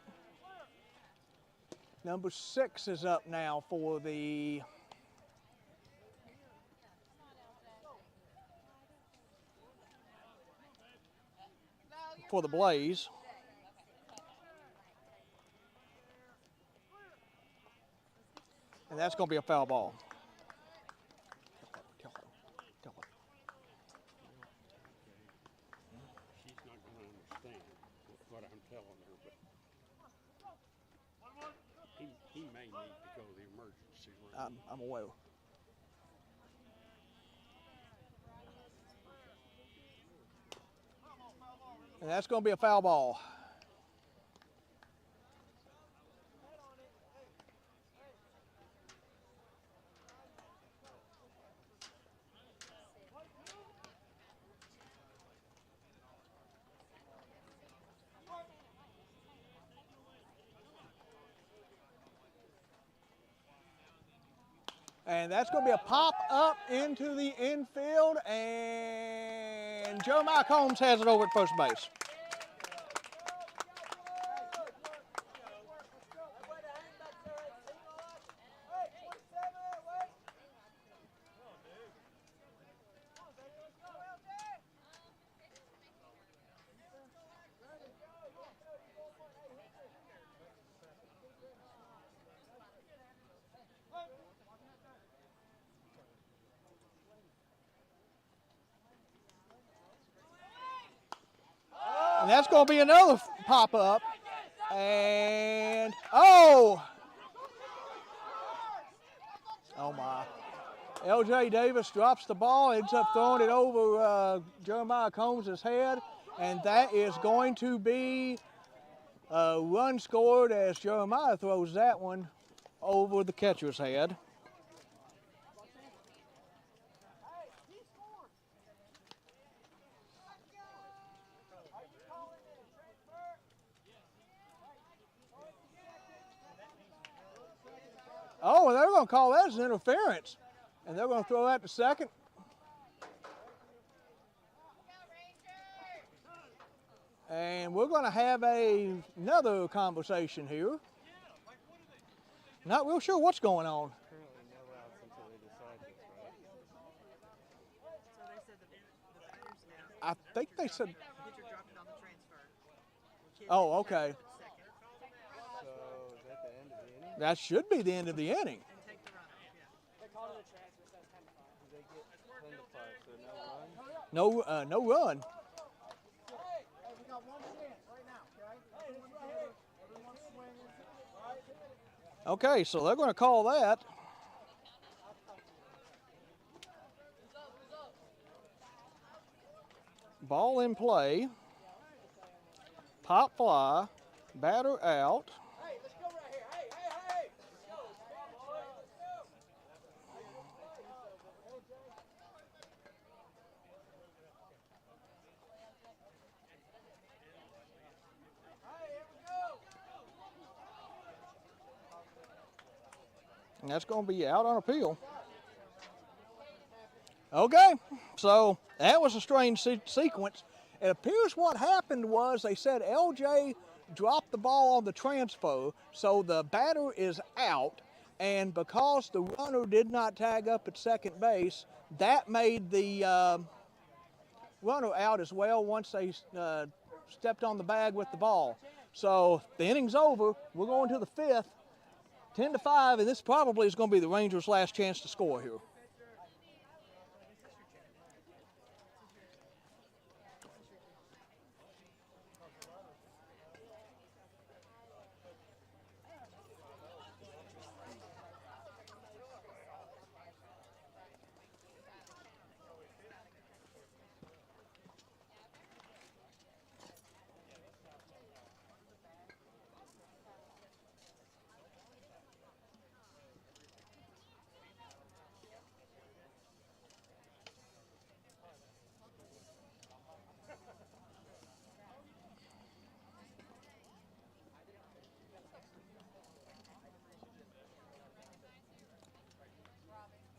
Number 6 is up now for the Blaze. And that's going to be a foul ball. She's not going to understand what I'm telling her, but he may need to go to the emergency room. I'm aware. And that's going to be a foul ball. And that's going to be a pop up into the infield, and Jeremiah Combs has it over at first base. And that's going to be another pop up. And, oh! Oh my. L.J. Davis drops the ball, ends up throwing it over Jeremiah Combs' head. And that is going to be a run scored as Jeremiah throws that one over the catcher's head. Oh, and they're going to call that as an interference. And they're going to throw that to second. And we're going to have another conversation here. Not real sure what's going on. Currently no outs until they decide this, right? So they said the batter's out. I think they said, Pitcher dropped it on the transfer. Kid oh, okay. second. So is that the end of the inning? That should be the end of the inning. And take the runner. Yeah. They get 10 to 5, so no run? No run. Okay, so they're going to call that. Ball in play. Pop fly. Batter out. And that's going to be out on appeal. Okay, so that was a strange sequence. It appears what happened was they said LJ dropped the ball on the transfer, so the batter is out, and because the runner did not tag up at second base, that made the runner out as well once they stepped on the bag with the ball. So the inning's over. We're going to the fifth. 10 to 5, and this probably is going to be the Rangers' last chance to score here.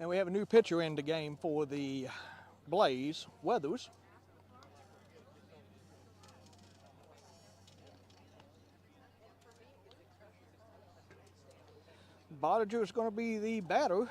And we have a new pitcher in the game for the Blaze, Weathers. Bottiger is going to be the batter.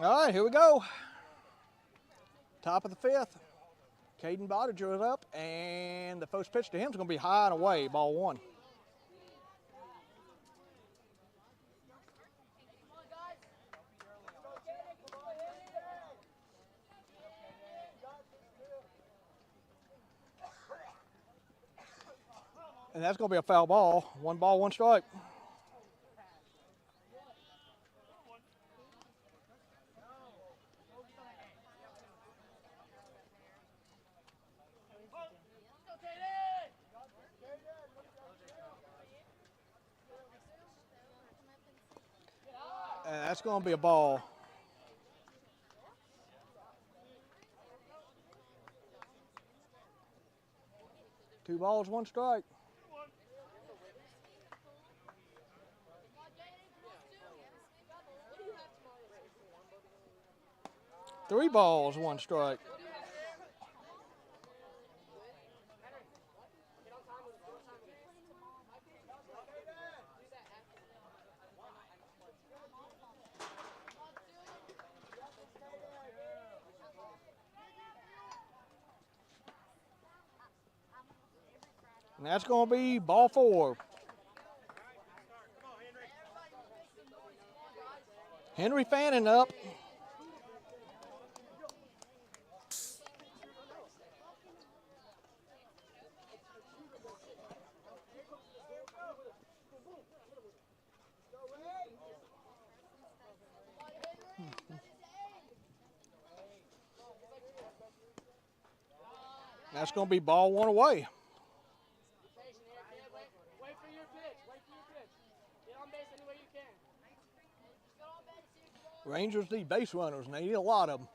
All right, here we go. Top of the fifth. Caden Bottiger is up, and the first pitch to him is going to be high and away, ball one. And that's going to be a foul ball. One ball, one strike. And that's going to be a ball. Two balls, one strike. Three balls, one strike. And that's going to be ball four. Henry Fannin up. That's going to be ball one away. Wait for your pitch. Get on base any way you can. Rangers need base runners, and they need a lot of them.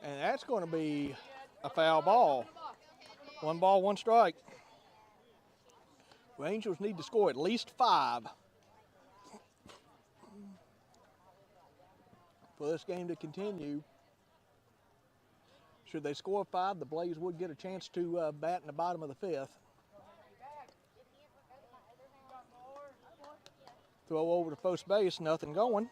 And that's going to be a foul ball. One ball, one strike. Rangers need to score at least 5 for this game to continue. Should they score 5, the Blaze would get a chance to bat in the bottom of the fifth. Throw over to first base, nothing going.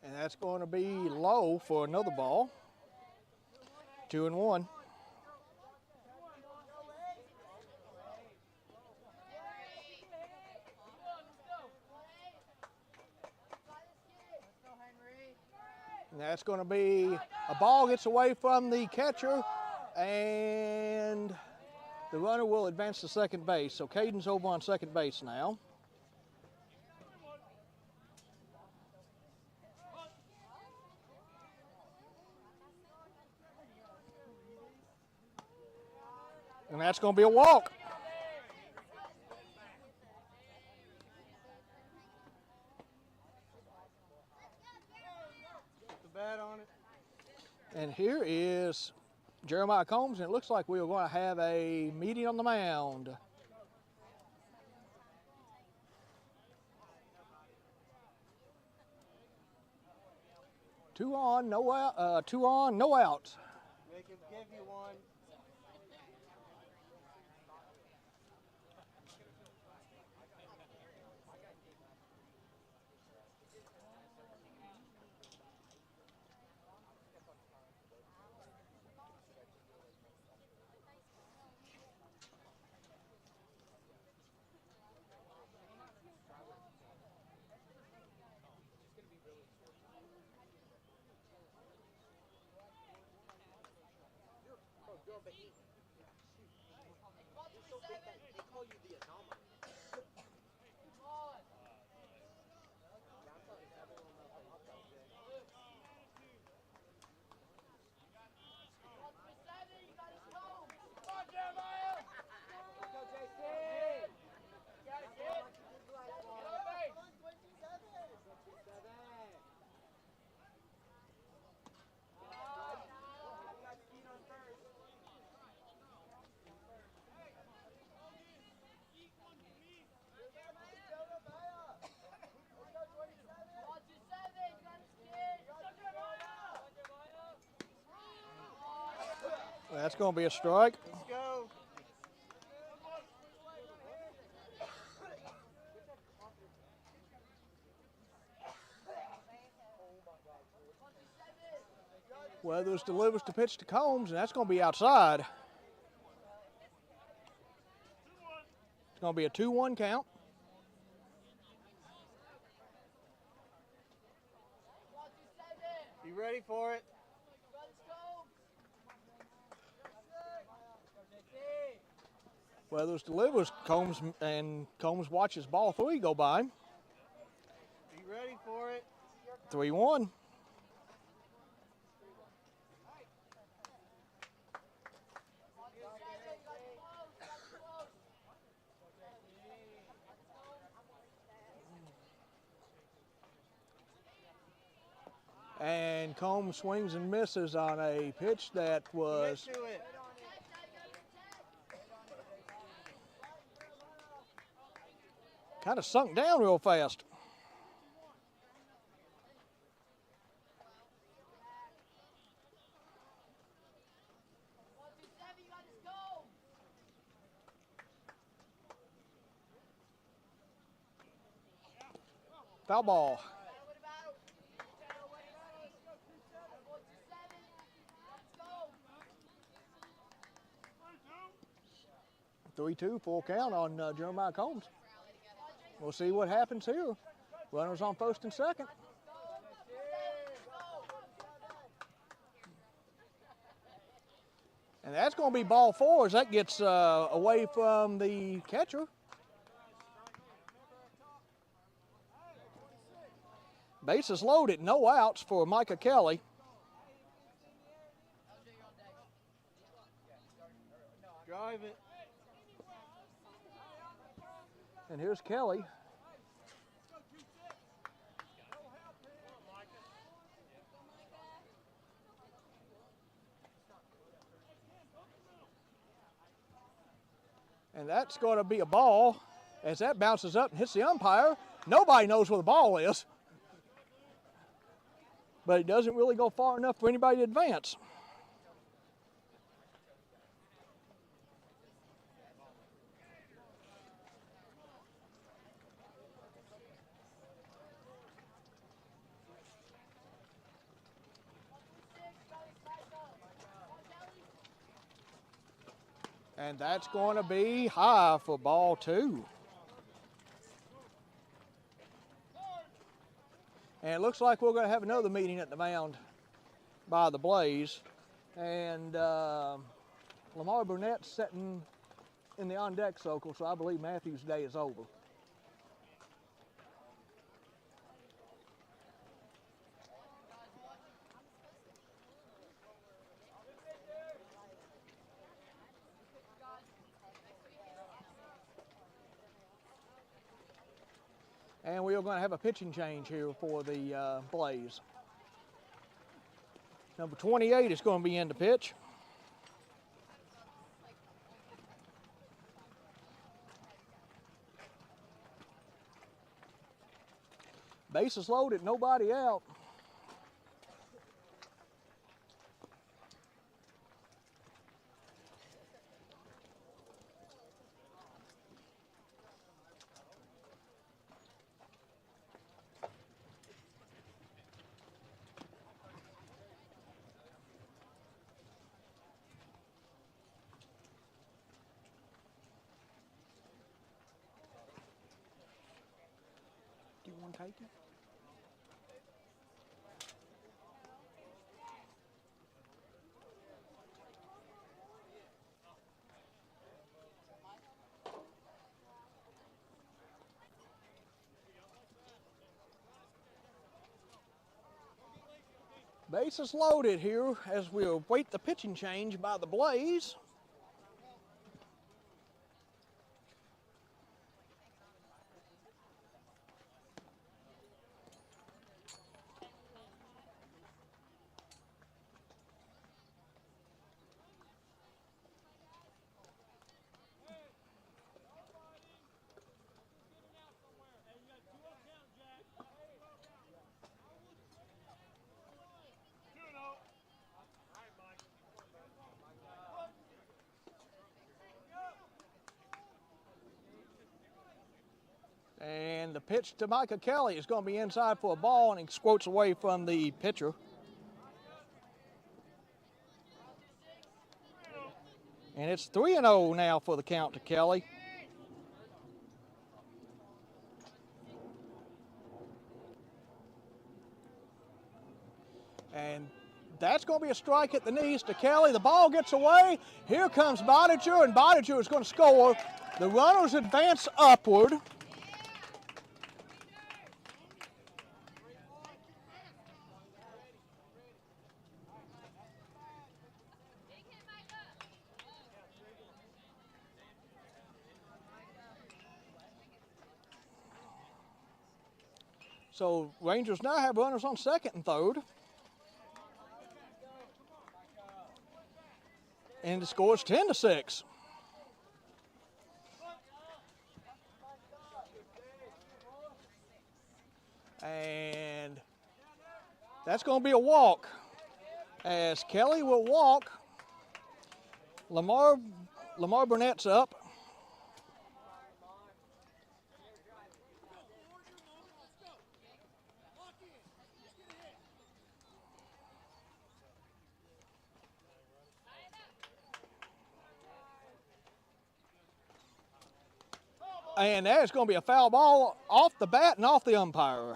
And that's going to be low for another ball. 2-1. And that's going to be a ball gets away from the catcher, and the runner will advance to second base. So Caden's over on second base now. And that's going to be a walk. Bat on it. And here is Jeremiah Combs, and it looks like we are going to have a meeting on the mound. Two on, no outs. Make him give you one. That's going to be a strike. Let's go. Weathers delivers the pitch to Combs, and that's going to be outside. It's going to be a 2-1 count. You ready for it? Weathers delivers, Combs, and Combs watches ball 3 go by. You ready for it? 3-1. And Combs swings and misses on a pitch that was Get to it. kind of sunk down real fast. Foul ball. 3-2, full count on Jeremiah Combs. We'll see what happens here. Runners on first and second. And that's going to be ball 4 as that gets away from the catcher. Bases loaded, no outs for Micah Kelly. Drive it. And here's Kelly. And that's going to be a ball as that bounces up and hits the umpire. Nobody knows where the ball is. But it doesn't really go far enough for anybody to advance. And that's going to be high for ball 2. And it looks like we're going to have another meeting at the mound by the Blaze. And Lamar Burnett's sitting in the on-deck circle, so I believe Matthew's day is over. And we are going to have a pitching change here for the Blaze. Number 28 is going to be in the pitch. Bases loaded, nobody out. Do you want to take it? Bases loaded here as we await the pitching change by the Blaze. And the pitch to Micah Kelly is going to be inside for a ball, and he squirts away from the pitcher. And it's 3-0 now for the count to Kelly. And that's going to be a strike at the knees to Kelly. The ball gets away. Here comes Bodiger, and Bodiger is going to score. The runners advance upward. So Rangers now have runners on second and third. And the score is 10-6. And that's going to be a walk, as Kelly will walk. Lamar Burnett's up. And there's going to be a foul ball off the bat and off the umpire.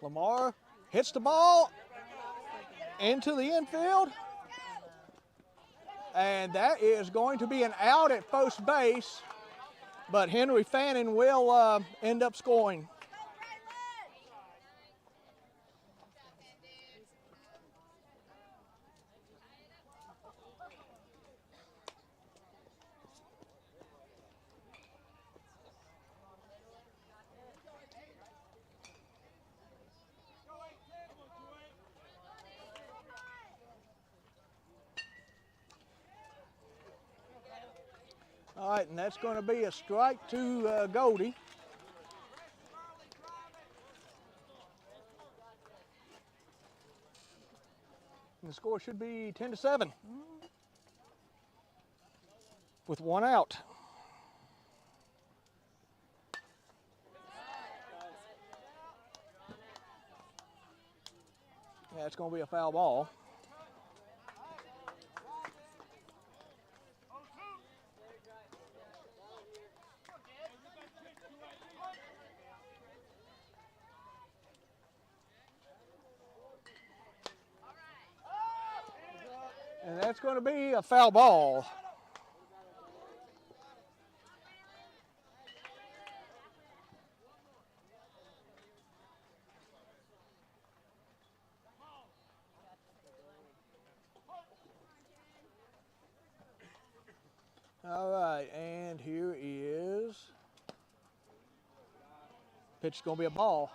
Lamar hits the ball into the infield. And that is going to be an out at first base. But Henry Fannin will end up scoring. All right, and that's going to be a strike to Goldie. And the score should be 10-7 with one out. Yeah, it's going to be a foul ball. And that's going to be a foul ball. All right, and here is, pitch is going to be a ball.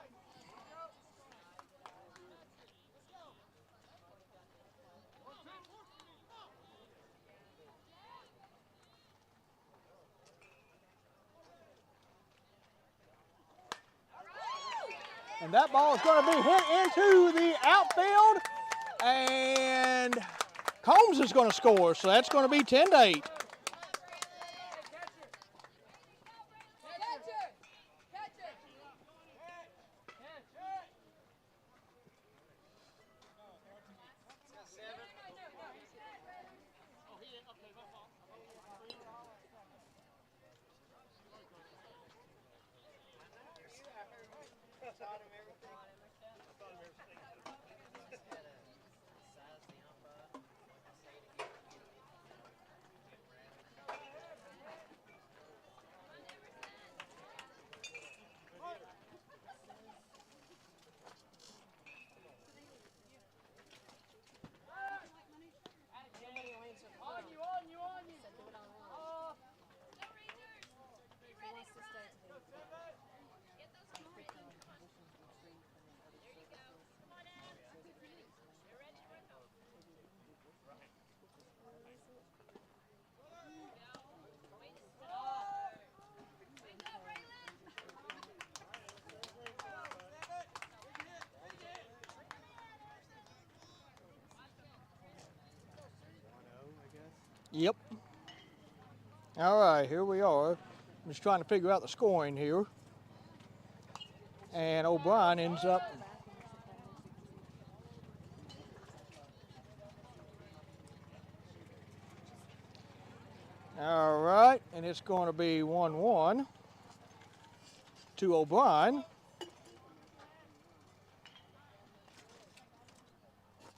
And that ball is going to be hit into the outfield, and Combs is going to score, so that's going to be 10-8. Yep. All right, here we are. I'm just trying to figure out the scoring here. And O'Brien ends up all right, and it's going to be 1-1 to O'Brien.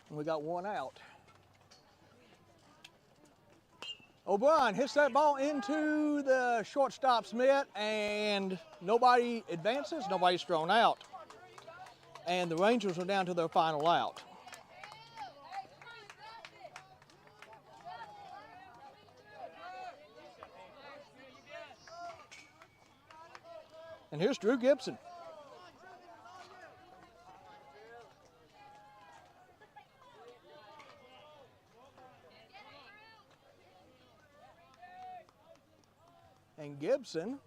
And we got one out. O'Brien hits that ball into the shortstop's mitt, and nobody advances, nobody's thrown out. And the Rangers are down to their final out. And here's Drew Gibson. And Gibson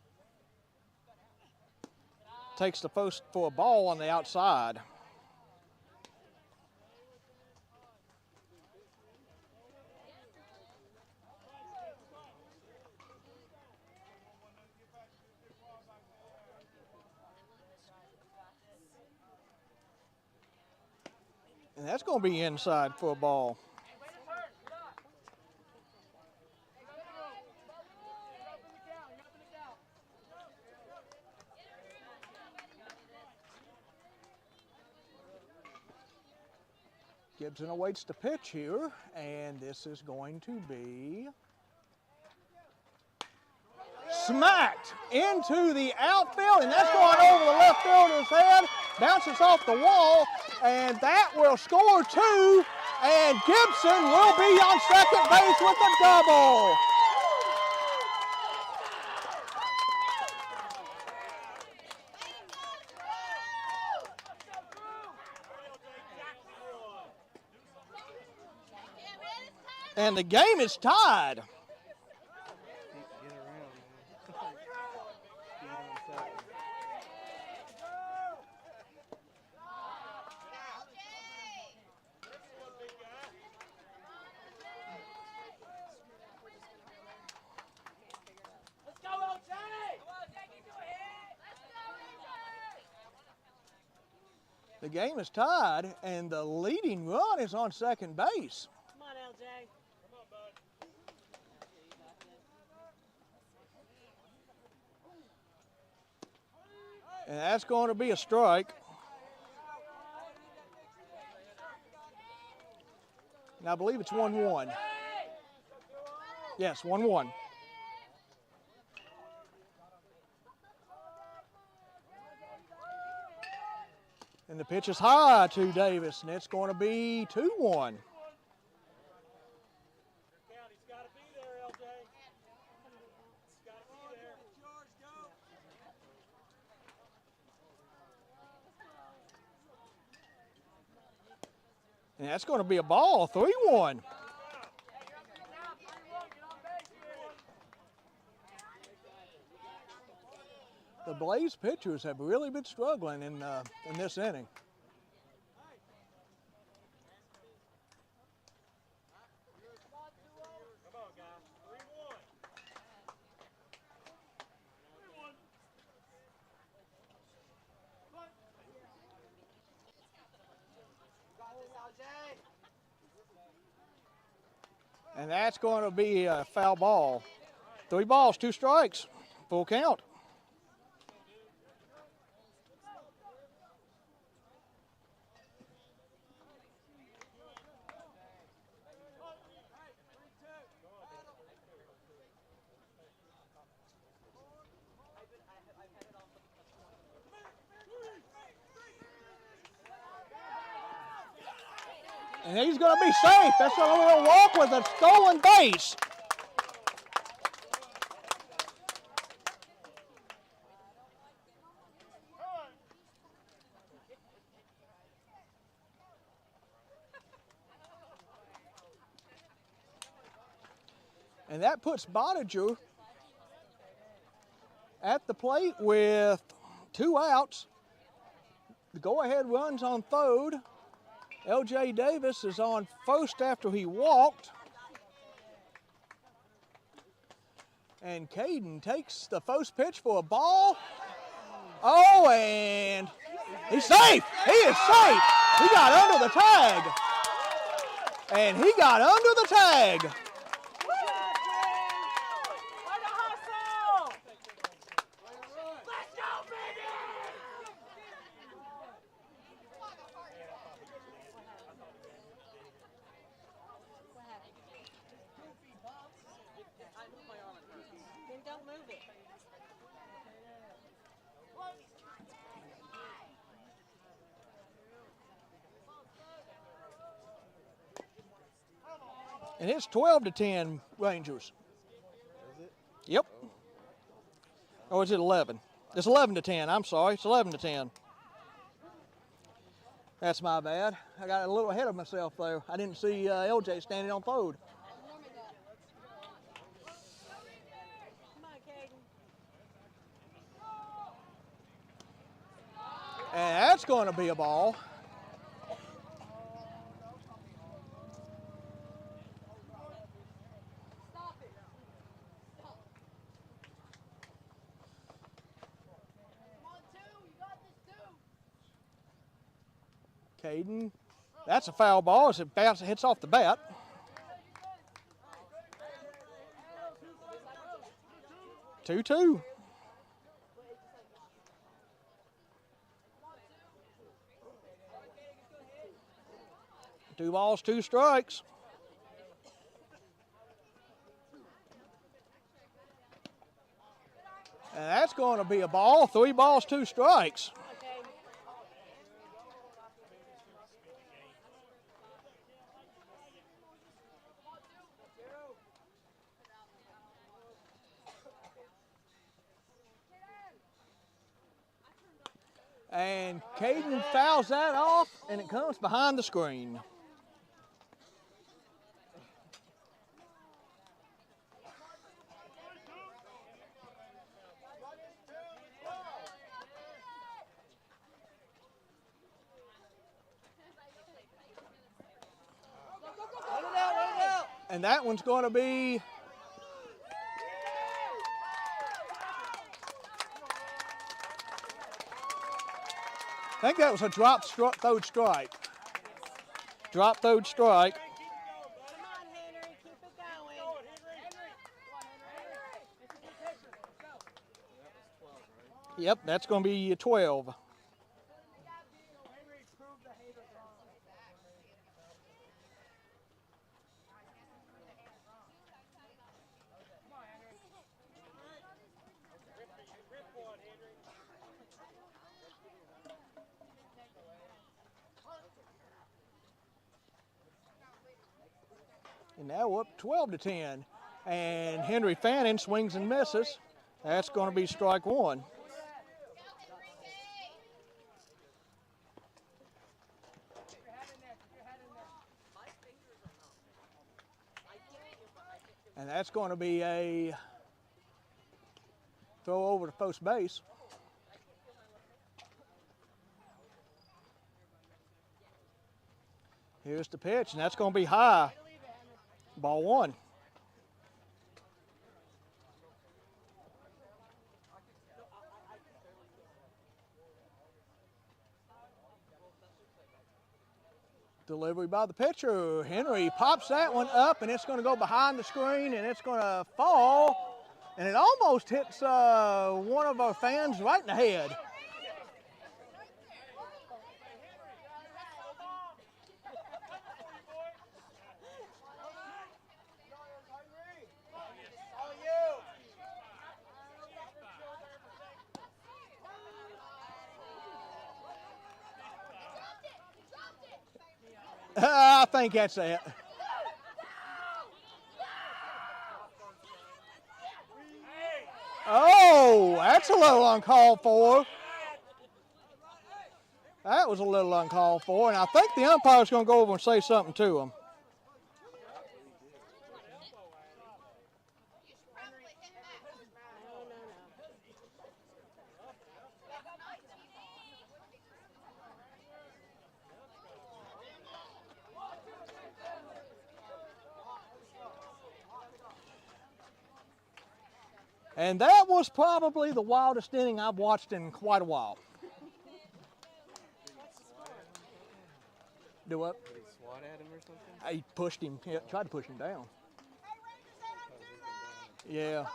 takes the post for a ball on the outside. And that's going to be inside for a ball. Gibson awaits the pitch here, and this is going to be smacked into the outfield, and that's going over the left fielder's head, bounces off the wall, and that will score two, and Gibson will be on second base with a double. And the game is tied. Get around, man. Speed on second. Let's go, LJ! Come on, take it to a hit! The game is tied, and the leading run is on second base. Come on, LJ. Come on, bud. And that's going to be a strike. And I believe it's 1-1. Yes, 1-1. And the pitch is high to Davis, and it's going to be 2-1. He's got to be there, LJ. He's got to be there. And that's going to be a ball, 3-1. The Blaze pitchers have really been struggling in this inning. Come on, guys. 3-1. And that's going to be a foul ball. 3 balls, 2 strikes, full count. And he's going to be safe. That's a little walk with a stolen base. And that puts Bottiger at the plate with 2 outs. The go-ahead run's on third. L.J. Davis is on first after he walked. And Caden takes the first pitch for a ball. Oh, and he's safe. He is safe. He got under the tag. And he got under the tag. Then don't move it. And it's 12-10 Rangers. Is it? Yep. Or is it 11? It's 11-10. I'm sorry. It's 11-10. That's my bad. I got a little ahead of myself there. I didn't see LJ standing on third. Come on, Caden. And that's going to be a ball. Caden, that's a foul ball as it bounces, hits off the bat. Two-two. 2 balls, 2 strikes. And that's going to be a ball. 3 balls, 2 strikes. And Caden fouls that off, and it comes behind the screen. And that one's going to be I think that was a third strike. Drop third strike. Come on, Henry. Keep it going. Yep, that's going to be 12. And now we're up 12-10. And Henry Fannin swings and misses. That's going to be strike 1. And that's going to be a throw over to first base. Here's the pitch, and that's going to be high. Ball 1. Delivery by the pitcher. Henry pops that one up, and it's going to go behind the screen, and it's going to fall. And it almost hits one of our fans right in the head. I think that's it. Oh, that's a little uncalled for. That was a little uncalled for, and I think the umpire's going to go over and say something to him. And that was probably the wildest inning I've watched in quite a while. Do what? Did he swat at him or something? He pushed him, tried to push him down. Yeah.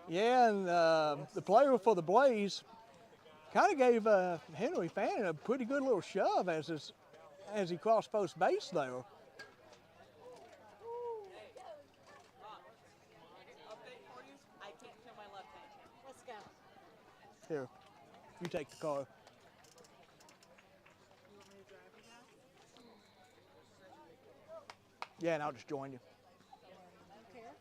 Yeah, and the player for the Blaze kind of gave Henry Fannin a pretty good little shove as he crossed first base there. I can't feel my left hand. Let's go. Here, you take the car. You want me to drive you now? Yeah, and I'll just join you. You care?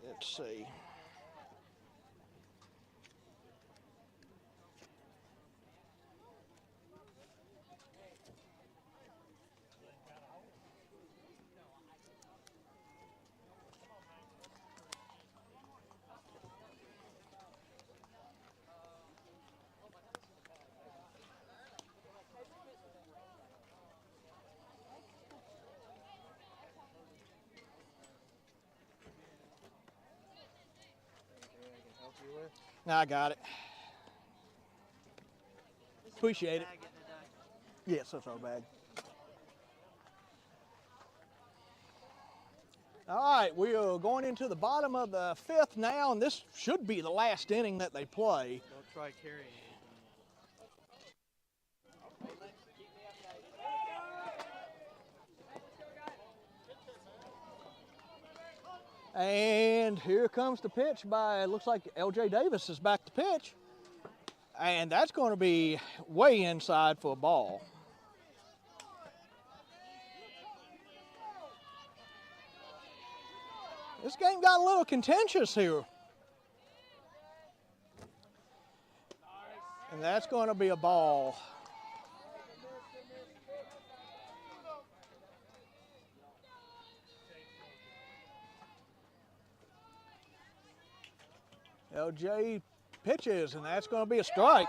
Let's see. Anything I can help you with? Now I got it. Appreciate it. Bag it in the duck. Yes, that's our bag. All right, we are going into the bottom of the fifth now, and this should be the last inning that they play. Don't try carrying anything. And here comes the pitch by, looks like L.J. Davis is back to pitch. And that's going to be way inside for a ball. This game got a little contentious here. And that's going to be a ball. LJ pitches, and that's going to be a strike.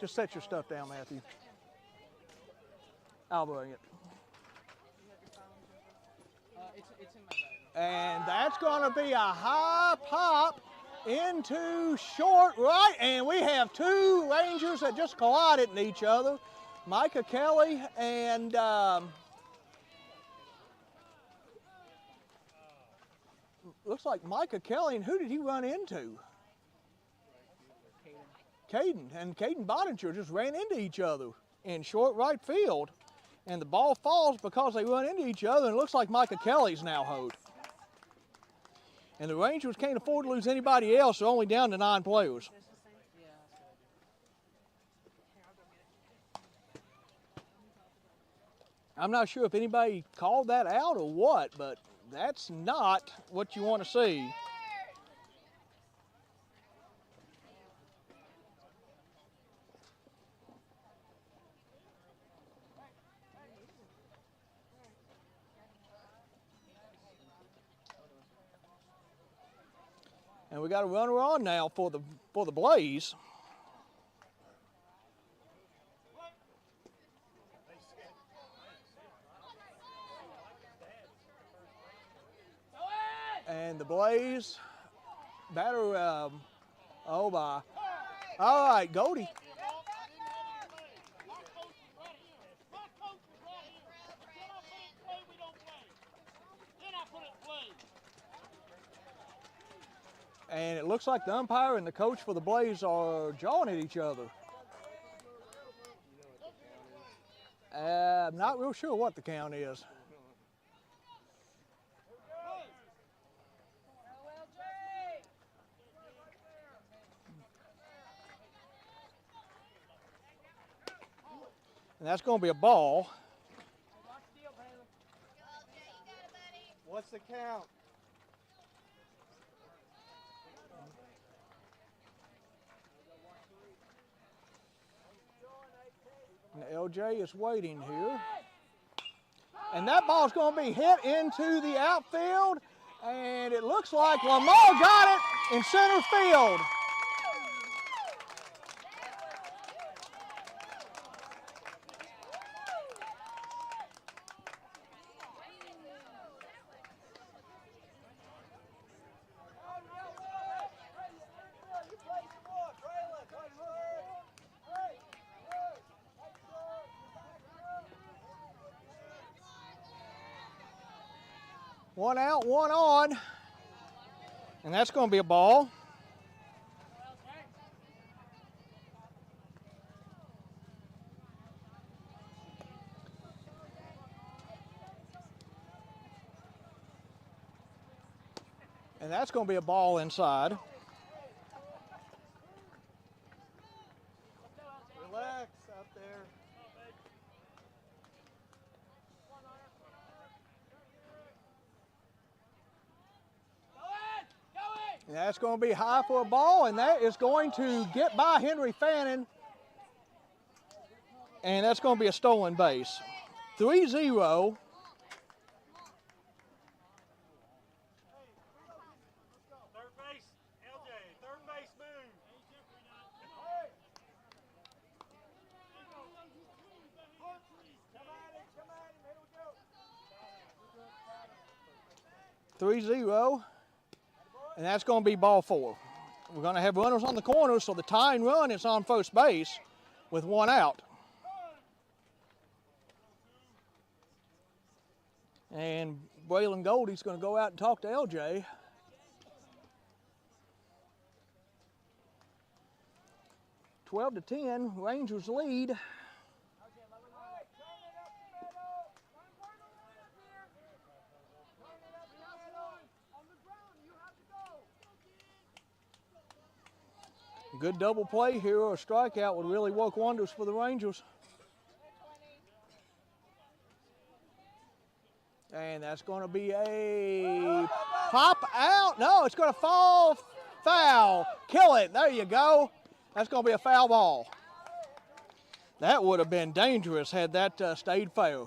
Just set your stuff down, Matthew. I'll bring it. It's in my bag. And that's going to be a high pop into short right, and we have two Rangers that just collided in each other. Micah Kelly and looks like Micah Kelly, and who did he run into? Caden. And Caden Bottinger just ran into each other in short right field. And the ball falls because they run into each other, and it looks like Micah Kelly's now hurt. And the Rangers can't afford to lose anybody else. They're only down to 9 players. I'm not sure if anybody called that out or what, but that's not what you want to see. And we got a runner on now for the Blaze. And the Blaze batter, oh my. All right, Goldie. And it looks like the umpire and the coach for the Blaze are jawing at each other. I'm not real sure what the count is. And that's going to be a ball. What's the count? And LJ is waiting here. And that ball's going to be hit into the outfield. And it looks like Lamar got it in center field. One out, one on. And that's going to be a ball. And that's going to be a ball inside. Relax out there. And that's going to be high for a ball, and that is going to get by Henry Fannin. And that's going to be a stolen base. 3-0. Third base, LJ. Third base move. Come at him. Here we go. 3-0. And that's going to be ball 4. We're going to have runners on the corner, so the tying run is on first base with one out. And Braylon Goldie's going to go out and talk to LJ. (12-10), Rangers lead. Good double play here, or a strikeout would really work wonders for the Rangers. And that's going to be a pop out. No, it's going to fall foul. Kill it. There you go. That's going to be a foul ball. That would have been dangerous had that stayed fair.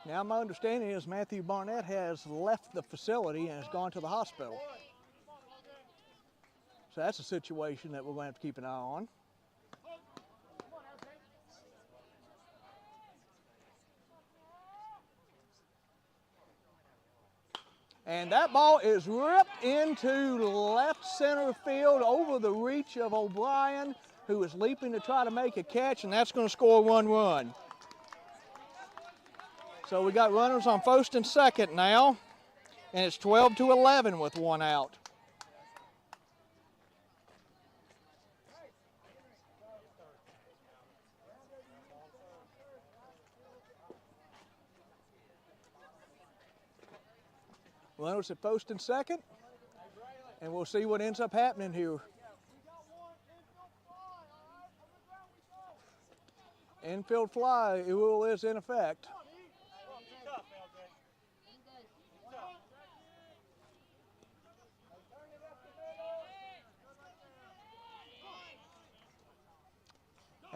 Now my understanding is Matthew Barnett has left the facility and has gone to the hospital. So that's a situation that we're going to have to keep an eye on. And that ball is ripped into left center field over the reach of O'Brien, who is leaping to try to make a catch, and that's going to score 1 run. So we got runners on first and second now, and it's 12-11 with one out. Runners at first and second, and we'll see what ends up happening here. Infield fly rule is in effect.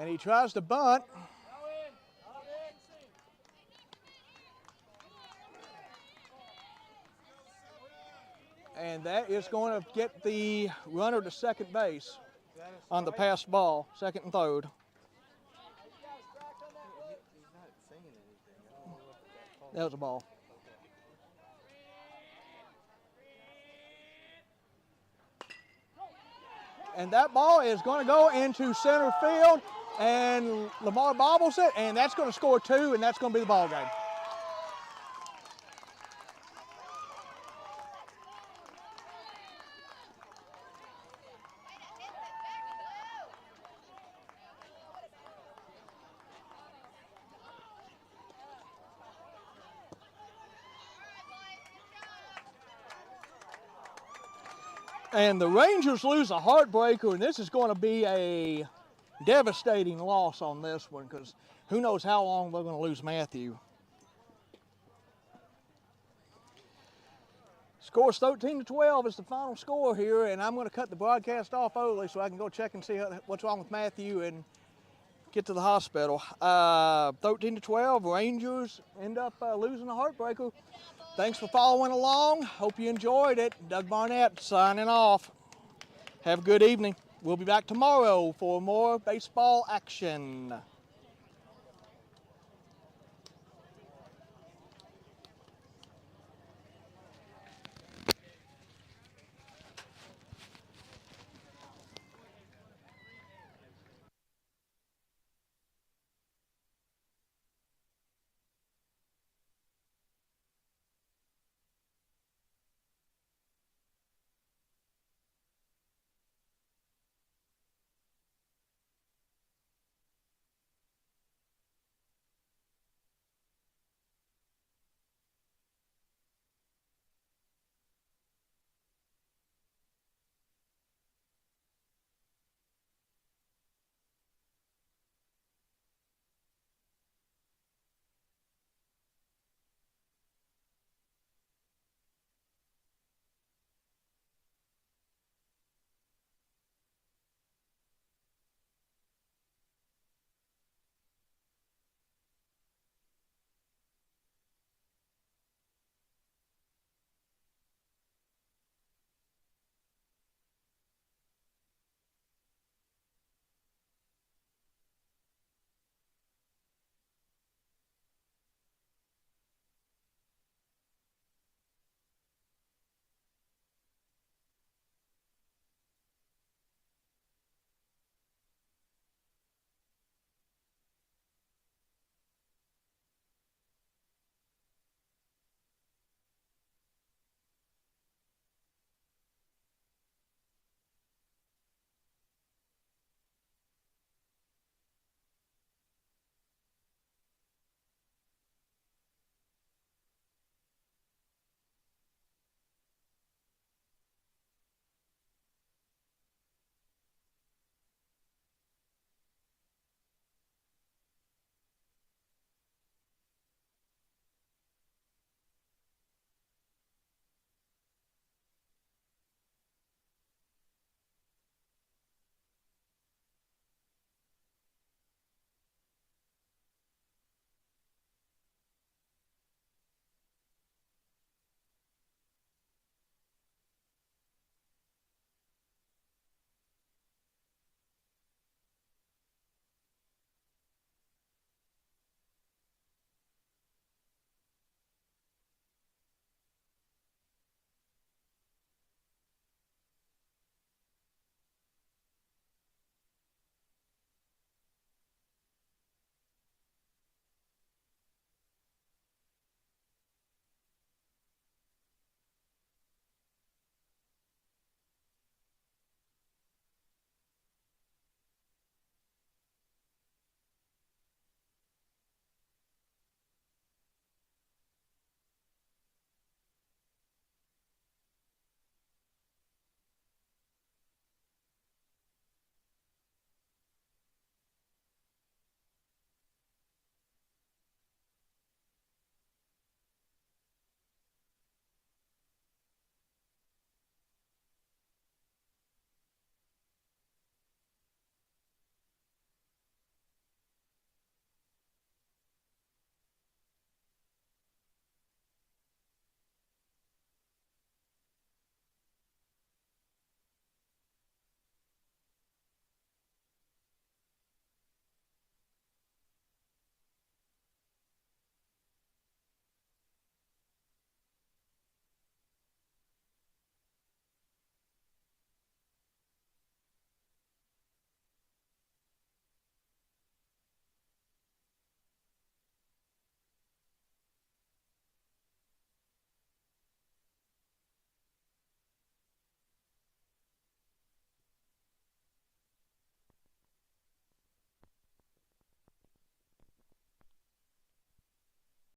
And he tries to bunt. And that is going to get the runner to second base on the passed ball, second and third. He's not saying anything. I don't know what that call That was a ball. And that ball is going to go into center field, and Lamar bobbles it, and that's going to score 2, and that's going to be the ball game. And the Rangers lose a heartbreaker, and this is going to be a devastating loss on this one because who knows how long we're going to lose Matthew. Score is 13-12 is the final score here, and I'm going to cut the broadcast off early so I can go check and see what's wrong with Matthew and get to the hospital. 13-12, Rangers end up losing a heartbreaker. Thanks for following along. Hope you enjoyed it. Doug Barnett signing off. Have a good evening. We'll be back tomorrow for more baseball action.